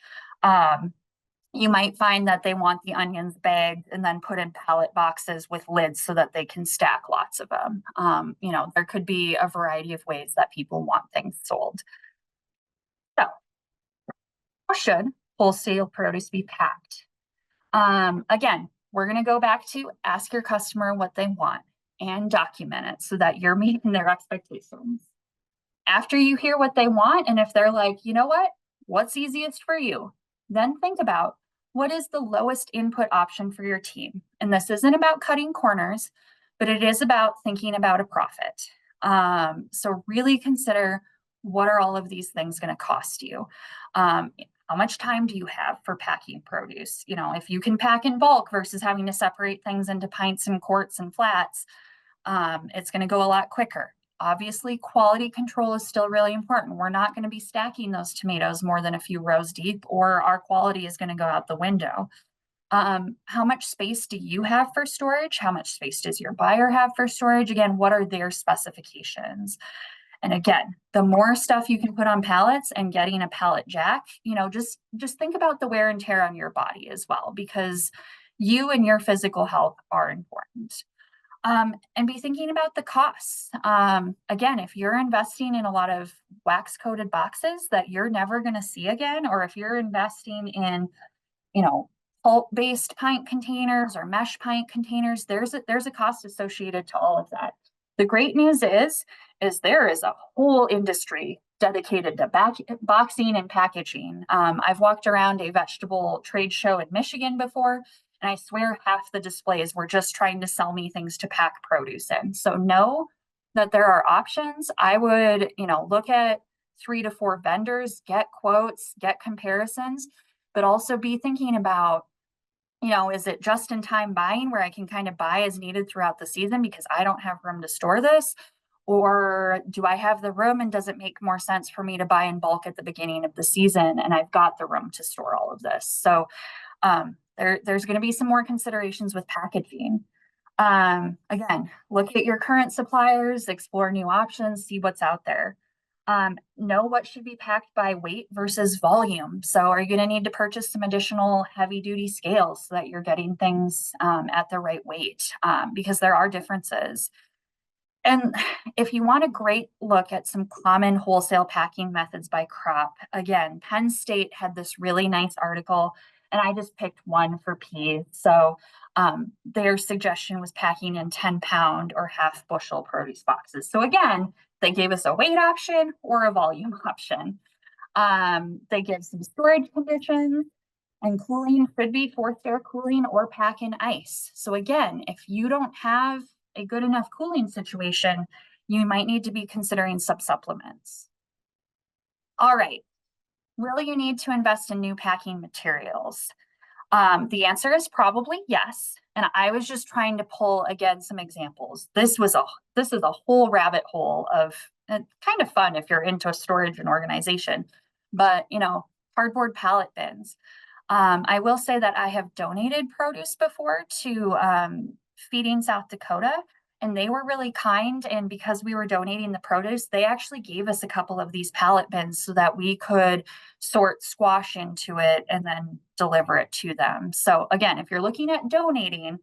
Speaker 1: You might find that they want the onions bagged and then put in pallet boxes with lids so that they can stack lots of them. There could be a variety of ways that people want things sold. So, how should wholesale produce be packed? Again, we're going to go back to ask your customer what they want and document it so that you're meeting their expectations. After you hear what they want, and if they're like, you know what, what's easiest for you? Then think about, what is the lowest input option for your team? And this isn't about cutting corners, but it is about thinking about a profit. So really consider, what are all of these things going to cost you? How much time do you have for packing produce? If you can pack in bulk versus having to separate things into pints and quarts and flats, it's going to go a lot quicker. Obviously, quality control is still really important. We're not going to be stacking those tomatoes more than a few rows deep, or our quality is going to go out the window. How much space do you have for storage? How much space does your buyer have for storage? Again, what are their specifications? And again, the more stuff you can put on pallets, and getting a pallet jack, just think about the wear and tear on your body as well, because you and your physical health are important. And be thinking about the costs. Again, if you're investing in a lot of wax coated boxes that you're never going to see again, or if you're investing in, pulp-based pint containers or mesh pint containers, there's a cost associated to all of that. The great news is there is a whole industry dedicated to boxing and packaging. I've walked around a vegetable trade show in Michigan before, and I swear half the displays were just trying to sell me things to pack produce in. So know that there are options. I would, look at 3 to 4 vendors, get quotes, get comparisons, but also be thinking about, is it just in time buying where I can kind of buy as needed throughout the season because I don't have room to store this? Or do I have the room, and does it make more sense for me to buy in bulk at the beginning of the season and I've got the room to store all of this? So there's going to be some more considerations with packaging. Again, look at your current suppliers, explore new options, see what's out there. Know what should be packed by weight versus volume. So are you going to need to purchase some additional heavy duty scales so that you're getting things at the right weight? Because there are differences. And if you want a great look at some common wholesale packing methods by crop, again, Penn State had this really nice article, and I just picked one for peas. So their suggestion was packing in 10-pound or half bushel produce boxes. So again, they gave us a weight option or a volume option. They give some storage conditions, and cooling should be forced air cooling or pack in ice. So again, if you don't have a good enough cooling situation, you might need to be considering supplements. All right, will you need to invest in new packing materials? The answer is probably yes. And I was just trying to pull, again, some examples. This is a whole rabbit hole of, kind of fun if you're into storage and organization, but cardboard pallet bins. I will say that I have donated produce before to Feeding South Dakota, and they were really kind. And because we were donating the produce, they actually gave us a couple of these pallet bins so that we could sort squash into it and then deliver it to them. So again, if you're looking at donating,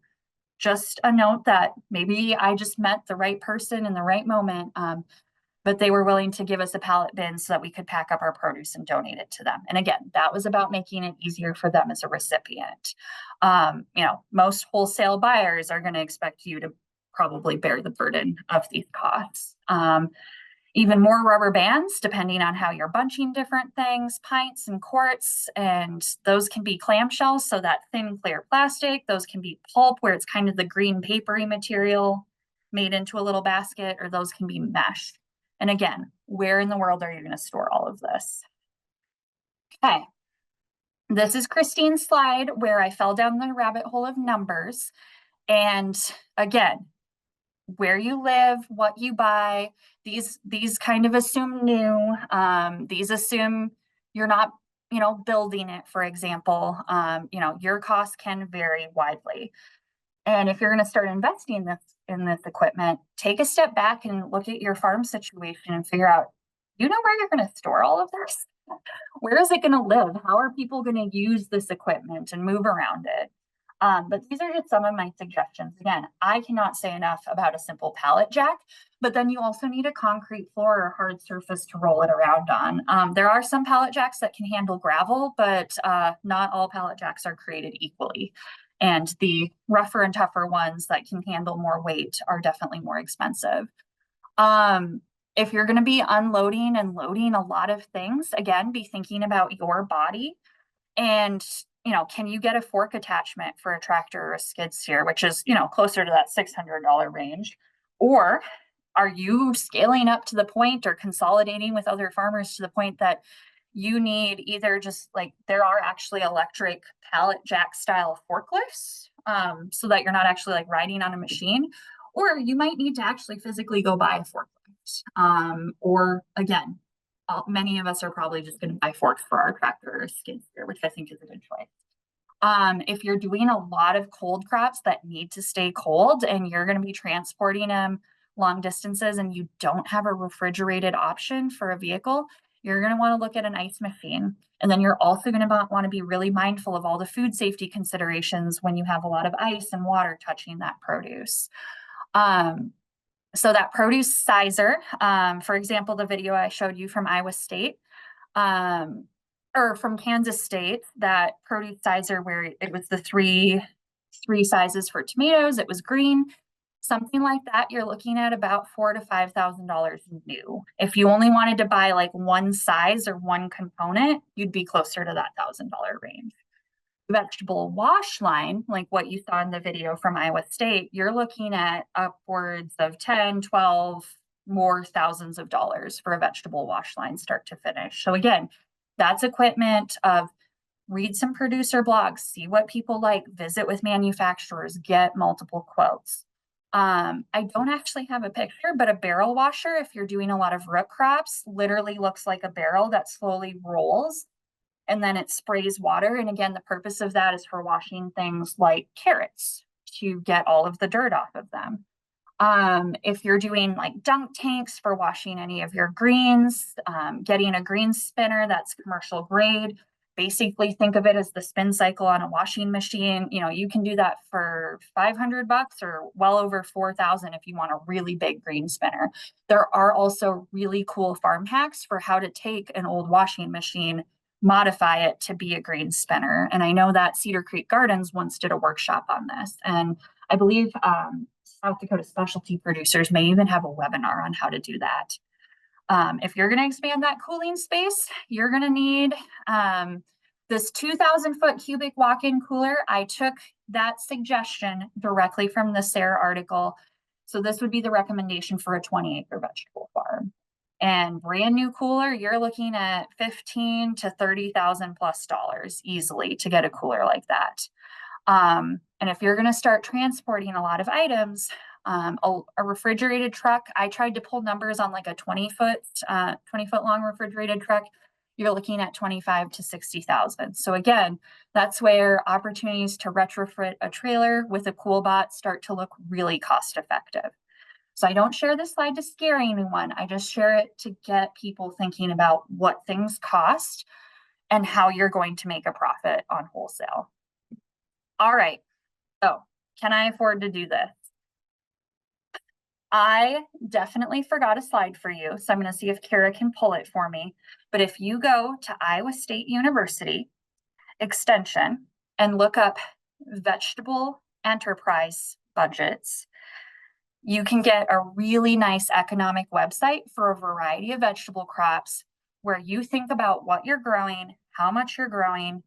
Speaker 1: just a note that maybe I just met the right person in the right moment. But they were willing to give us a pallet bin so that we could pack up our produce and donate it to them. And again, that was about making it easier for them as a recipient. Most wholesale buyers are going to expect you to probably bear the burden of these costs. Even more rubber bands, depending on how you're bunching different things, pints and quarts, and those can be clamshells, so that thin, clear plastic. Those can be pulp, where it's kind of the green papery material made into a little basket, or those can be mesh. And again, where in the world are you going to store all of this? Okay. This is Kristine's slide where I fell down the rabbit hole of numbers. And again, where you live, what you buy, these kind of assume new. These assume you're not, building it, for example. Your costs can vary widely. And if you're going to start investing in this equipment, take a step back and look at your farm situation and figure out, where you're going to store all of this? Where is it going to live? How are people going to use this equipment and move around it? But these are just some of my suggestions. Again, I cannot say enough about a simple pallet jack, but then you also need a concrete floor or hard surface to roll it around on. There are some pallet jacks that can handle gravel, but not all pallet jacks are created equally. And the rougher and tougher ones that can handle more weight are definitely more expensive. If you're going to be unloading and loading a lot of things, again, be thinking about your body. And, can you get a fork attachment for a tractor or a skid steer, which is, closer to that $600 range? Or are you scaling up to the point or consolidating with other farmers to the point that you need either just like, there are actually electric pallet jack style forklifts, so that you're not actually like riding on a machine, or you might need to actually physically go buy a forklift. Or again, many of us are probably just going to buy forks for our tractor or skid steer, which I think is a good choice. If you're doing a lot of cold crops that need to stay cold and you're going to be transporting them long distances and you don't have a refrigerated option for a vehicle, you're going to want to look at an ice machine. And then you're also going to want to be really mindful of all the food safety considerations when you have a lot of ice and water touching that produce. So that produce sizer, for example, the video I showed you from Iowa State, or from Kansas State, that produce sizer where it was the three sizes for tomatoes, it was green, something like that, you're looking at about $4,000 to $5,000 new. If you only wanted to buy like one size or one component, you'd be closer to that $1,000 range. Vegetable wash line, like what you saw in the video from Iowa State, you're looking at upwards of 10, 12 more thousands of dollars for a vegetable wash line start to finish. So again, that's equipment of read some producer blogs, see what people like, visit with manufacturers, get multiple quotes. I don't actually have a picture, but a barrel washer, if you're doing a lot of root crops, literally looks like a barrel that slowly rolls and then it sprays water. And again, the purpose of that is for washing things like carrots to get all of the dirt off of them. If you're doing like dunk tanks for washing any of your greens, getting a green spinner that's commercial grade, basically think of it as the spin cycle on a washing machine. You can do that for $500 or well over 4,000 if you want a really big green spinner. There are also really cool farm hacks for how to take an old washing machine, modify it to be a green spinner. And I know that Cedar Creek Gardens once did a workshop on this. And I believe South Dakota specialty producers may even have a webinar on how to do that. If you're going to expand that cooling space, you're going to need this 2,000 foot cubic walk-in cooler. I took that suggestion directly from the SARE article. So this would be the recommendation for a 20-acre vegetable farm. And brand new cooler, you're looking at $15,000 to $30,000 plus easily to get a cooler like that. And if you're going to start transporting a lot of items, a refrigerated truck, I tried to pull numbers on like a 20 foot long refrigerated truck. you're looking at 25 to 60,000. So again, that's where opportunities to retrofit a trailer with a cool bot start to look really cost effective. So I don't share this slide to scare anyone. I just share it to get people thinking about what things cost and how you're going to make a profit on wholesale. All right, so can I afford to do this? I definitely forgot a slide for you, so I'm going to see if Kara can pull it for me. But if you go to Iowa State University Extension and look up vegetable enterprise budgets, you can get a really nice economic website for a variety of vegetable crops where you think about what you're growing, how much you're growing,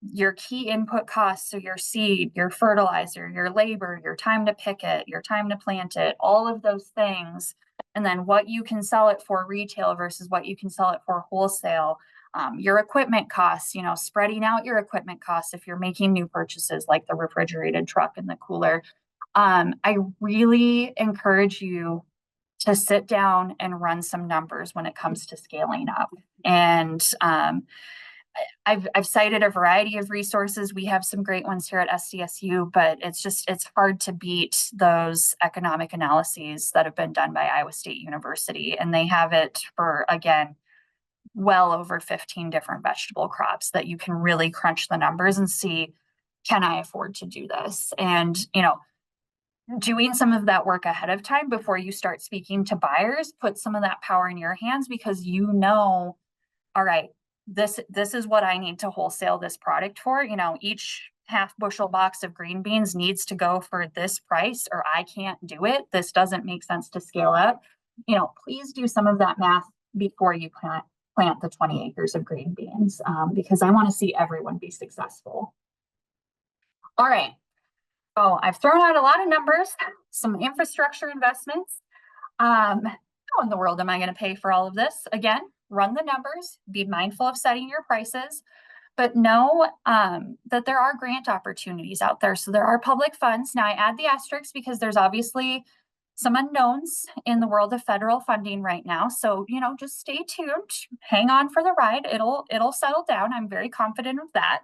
Speaker 1: your key input costs, so your seed, your fertilizer, your labor, your time to pick it, your time to plant it, all of those things, and then what you can sell it for retail versus what you can sell it for wholesale. Your equipment costs, spreading out your equipment costs if you're making new purchases like the refrigerated truck and the cooler. I really encourage you to sit down and run some numbers when it comes to scaling up. And I've cited a variety of resources. We have some great ones here at SDSU, but it's hard to beat those economic analyses that have been done by Iowa State University. And they have it for, again, well over 15 different vegetable crops that you can really crunch the numbers and see, can I afford to do this? And, doing some of that work ahead of time before you start speaking to buyers, put some of that power in your hands because all right, this is what I need to wholesale this product for. Each half bushel box of green beans needs to go for this price or I can't do it. This doesn't make sense to scale up. Please do some of that math before you plant the 20 acres of green beans because I want to see everyone be successful. All right. So I've thrown out a lot of numbers, some infrastructure investments. How in the world am I going to pay for all of this? Again, run the numbers, be mindful of setting your prices, but know that there are grant opportunities out there. So there are public funds. Now I add the asterisks because there's obviously some unknowns in the world of federal funding right now. So, just stay tuned, hang on for the ride. It'll settle down. I'm very confident of that.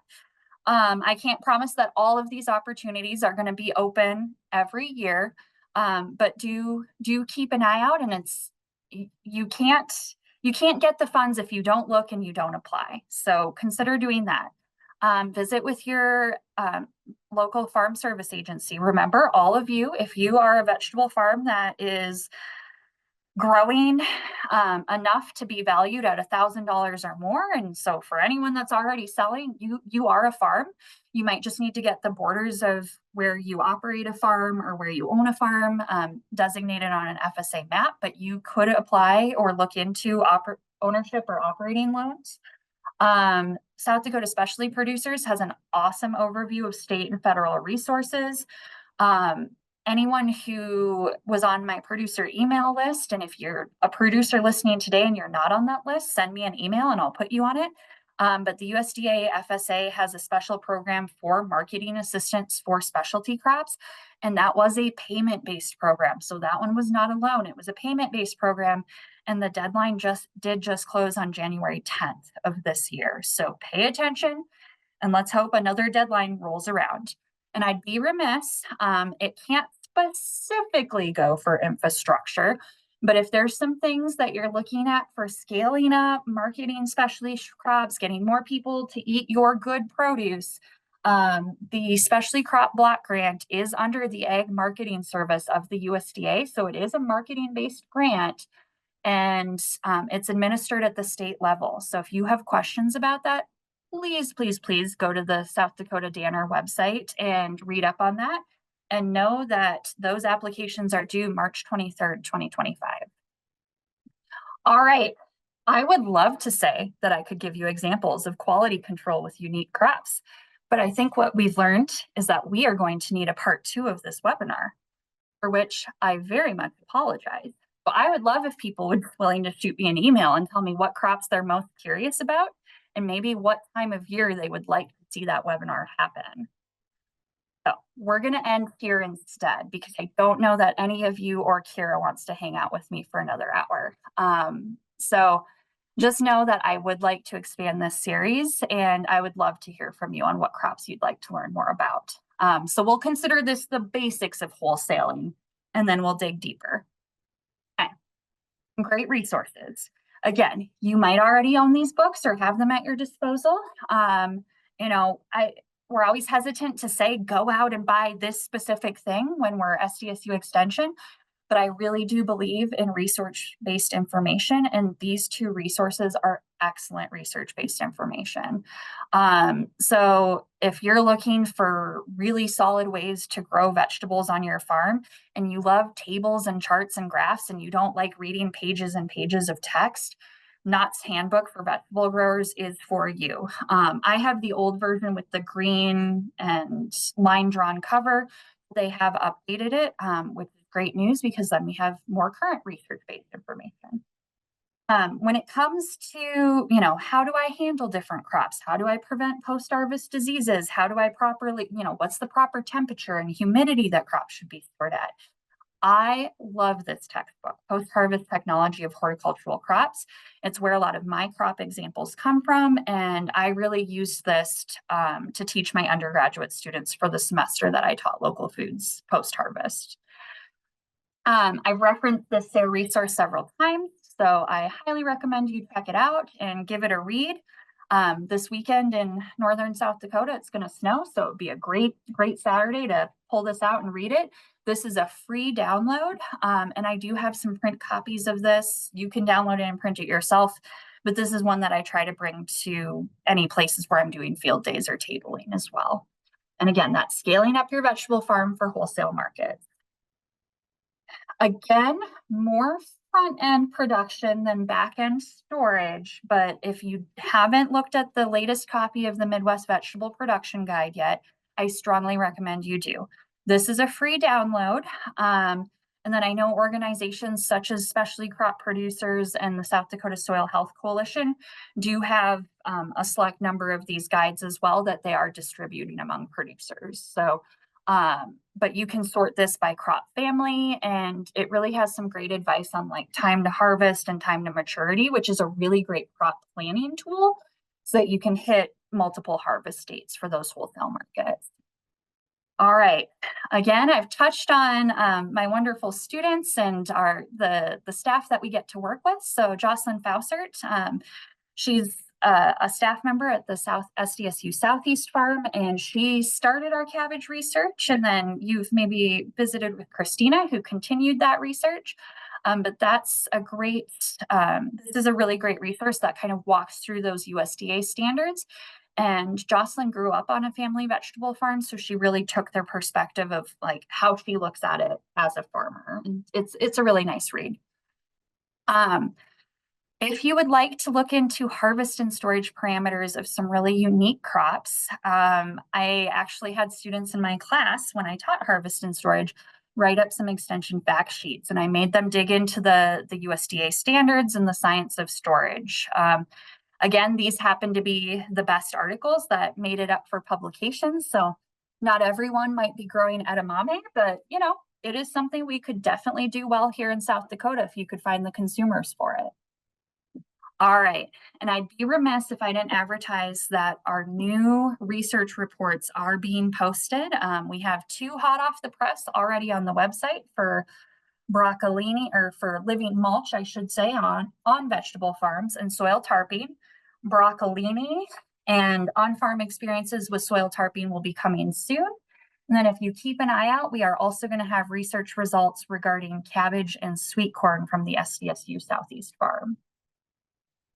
Speaker 1: I can't promise that all of these opportunities are going to be open every year, but do keep an eye out. And you can't get the funds if you don't look and you don't apply. So consider doing that. Visit with your local farm service agency. Remember, all of you, if you are a vegetable farm that is growing enough to be valued at $1,000 or more. And so for anyone that's already selling, you are a farm. You might just need to get the borders of where you operate a farm or where you own a farm designated on an FSA map, but you could apply or look into ownership or operating loans. South Dakota Specialty Producers has an awesome overview of state and federal resources. Anyone who was on my producer email list, and if you're a producer listening today and you're not on that list, send me an email and I'll put you on it. But the USDA FSA has a special program for marketing assistance for specialty crops, and that was a payment-based program. So that one was not a loan, it was a payment-based program, and the deadline just close on January 10th of this year. So pay attention, and let's hope another deadline rolls around. And I'd be remiss, it can't specifically go for infrastructure, but if there's some things that you're looking at for scaling up, marketing specialty crops, getting more people to eat your good produce, the specialty crop block grant is under the Ag Marketing Service of the USDA. So it is a marketing-based grant, and it's administered at the state level. So if you have questions about that, please go to the South Dakota Danner website and read up on that, and know that those applications are due March 23rd, 2025. All right. I would love to say that I could give you examples of quality control with unique crops, but I think what we've learned is that we are going to need a part 2 of this webinar, for which I very much apologize. But I would love if people would be willing to shoot me an email and tell me what crops they're most curious about and maybe what time of year they would like to see that webinar happen. So we're going to end here instead because I don't know that any of you or Kira wants to hang out with me for another hour. So Just know that I would like to expand this series, and I would love to hear from you on what crops you'd like to learn more about. So we'll consider this the basics of wholesaling, and then we'll dig deeper. Okay. Great resources. Again, you might already own these books or have them at your disposal. You know, we're always hesitant to say go out and buy this specific thing when we're SDSU Extension, but I really do believe in research-based information, and these two resources are excellent research-based information. So if you're looking for really solid ways to grow vegetables on your farm, and you love tables and charts and graphs, and you don't like reading pages and pages of text, Knott's Handbook for Vegetable Growers is for you. I have the old version with the green and line drawn cover. They have updated it, which is great news because then we have more current research-based information. When it comes to, how do I handle different crops? How do I prevent post-harvest diseases? How do I properly, what's the proper temperature and humidity that crops should be stored at? I love this textbook, Post-Harvest Technology of Horticultural Crops. It's where a lot of my crop examples come from, and I really used this to teach my undergraduate students for the semester that I taught local foods post-harvest. I've referenced this resource several times, so I highly recommend you check it out and give it a read. This weekend in northern South Dakota, it's going to snow, so it would be a great Saturday to pull this out and read it. This is a free download, and I do have some print copies of this. You can download it and print it yourself, but this is one that I try to bring to any places where I'm doing field days or tabling as well. And again, that's Scaling Up Your Vegetable Farm for Wholesale Markets. Again, more front-end production than back-end storage, but if you haven't looked at the latest copy of the Midwest Vegetable Production Guide yet, I strongly recommend you do. This is a free download, and then I know organizations such as Specialty Crop Producers and the South Dakota Soil Health Coalition do have a select number of these guides as well that they are distributing among producers. So but you can sort this by crop family, and it really has some great advice on like time to harvest and time to maturity, which is a really great crop planning tool so that you can hit multiple harvest dates for those wholesale markets. All right. Again, I've touched on my wonderful students and the staff that we get to work with. So Jocelyn Fausert, she's a staff member at the SDSU Southeast Farm, and she started our cabbage research. And then you've maybe visited with Christina, who continued that research. But that's a great, this is a really great resource that kind of walks through those USDA standards. And Jocelyn grew up on a family vegetable farm, so she really took their perspective of like how she looks at it as a farmer. And it's a really nice read. If you would like to look into harvest and storage parameters of some really unique crops, I actually had students in my class when I taught harvest and storage write up some extension fact sheets, and I made them dig into the USDA standards and the science of storage. Again, these happen to be the best articles that made it up for publication, so not everyone might be growing edamame, but it is something we could definitely do well here in South Dakota if you could find the consumers for it. All right, and I'd be remiss if I didn't advertise that our new research reports are being posted. We have 2 hot off the press already on the website for broccolini, or for living mulch, I should say, on vegetable farms and soil tarping. Broccolini and on-farm experiences with soil tarping will be coming soon. And then if you keep an eye out, we are also going to have research results regarding cabbage and sweet corn from the SDSU Southeast Farm.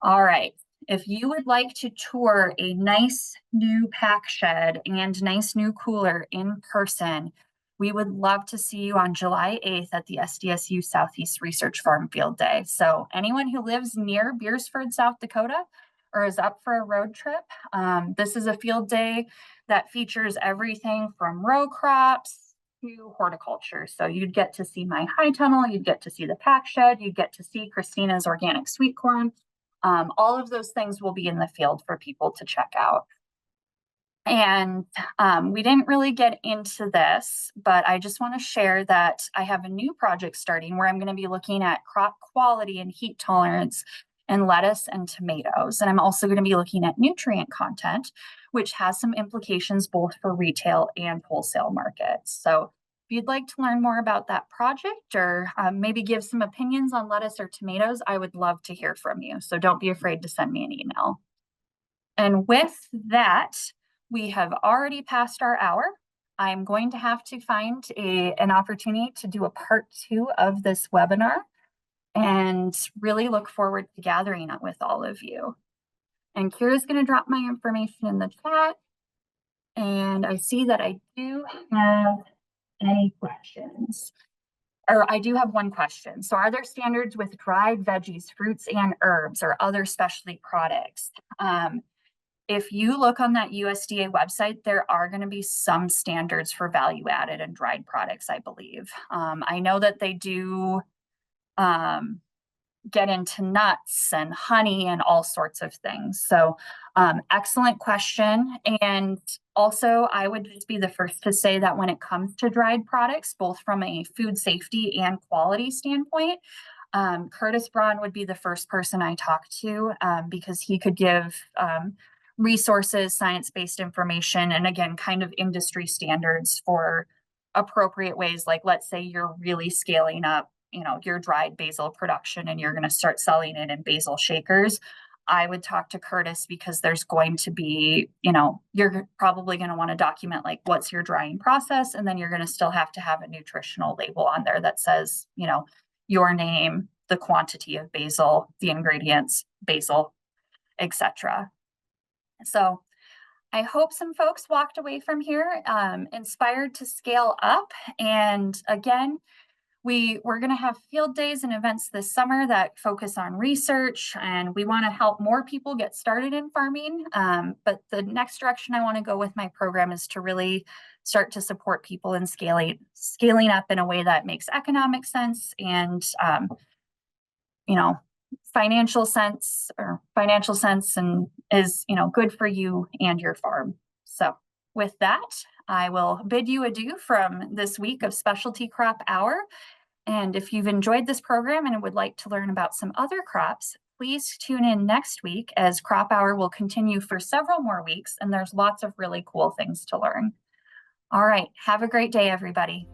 Speaker 1: All right, if you would like to tour a nice new pack shed and nice new cooler in person, we would love to see you on July 8th at the SDSU Southeast Research Farm Field Day. So anyone who lives near Beersford, South Dakota, or is up for a road trip, this is a field day that features everything from row crops to horticulture. So you'd get to see my high tunnel, you'd get to see the pack shed, you'd get to see Christina's organic sweet corn. All of those things will be in the field for people to check out. And we didn't really get into this, but I just want to share that I have a new project starting where I'm going to be looking at crop quality and heat tolerance and lettuce and tomatoes. And I'm also going to be looking at nutrient content, which has some implications both for retail and wholesale markets. So if you'd like to learn more about that project or maybe give some opinions on lettuce or tomatoes, I would love to hear from you. So don't be afraid to send me an email. And with that, we have already passed our hour. I'm going to have to find an opportunity to do a part 2 of this webinar and really look forward to gathering it with all of you. And Kira's going to drop my information in the chat. And I see that I do have any questions. Or I do have one question. So are there standards with dried veggies, fruits, and herbs or other specialty products? If you look on that USDA website, there are going to be some standards for value added and dried products, I believe. I know that they do get into nuts and honey and all sorts of things. So excellent question. And also, I would just be the first to say that when it comes to dried products, both from a food safety and quality standpoint, Curtis Braun would be the first person I talk to because he could give resources, science-based information, and again, kind of industry standards for appropriate ways. Like, let's say you're really scaling up, your dried basil production and you're going to start selling it in basil shakers. I would talk to Curtis because there's going to be, you're probably going to want to document like what's your drying process, and then you're going to still have to have a nutritional label on there that says, your name, the quantity of basil, the ingredients, basil, etc. So I hope some folks walked away from here inspired to scale up. And again, we're going to have field days and events this summer that focus on research, and we want to help more people get started in farming. But the next direction I want to go with my program is to really start to support people in scaling up in a way that makes economic sense and, financial sense and is, good for you and your farm. So with that, I will bid you adieu from this week of Specialty Crop Hour. And if you've enjoyed this program and would like to learn about some other crops, please tune in next week as Crop Hour will continue for several more weeks, and there's lots of really cool things to learn. All right, have a great day, everybody.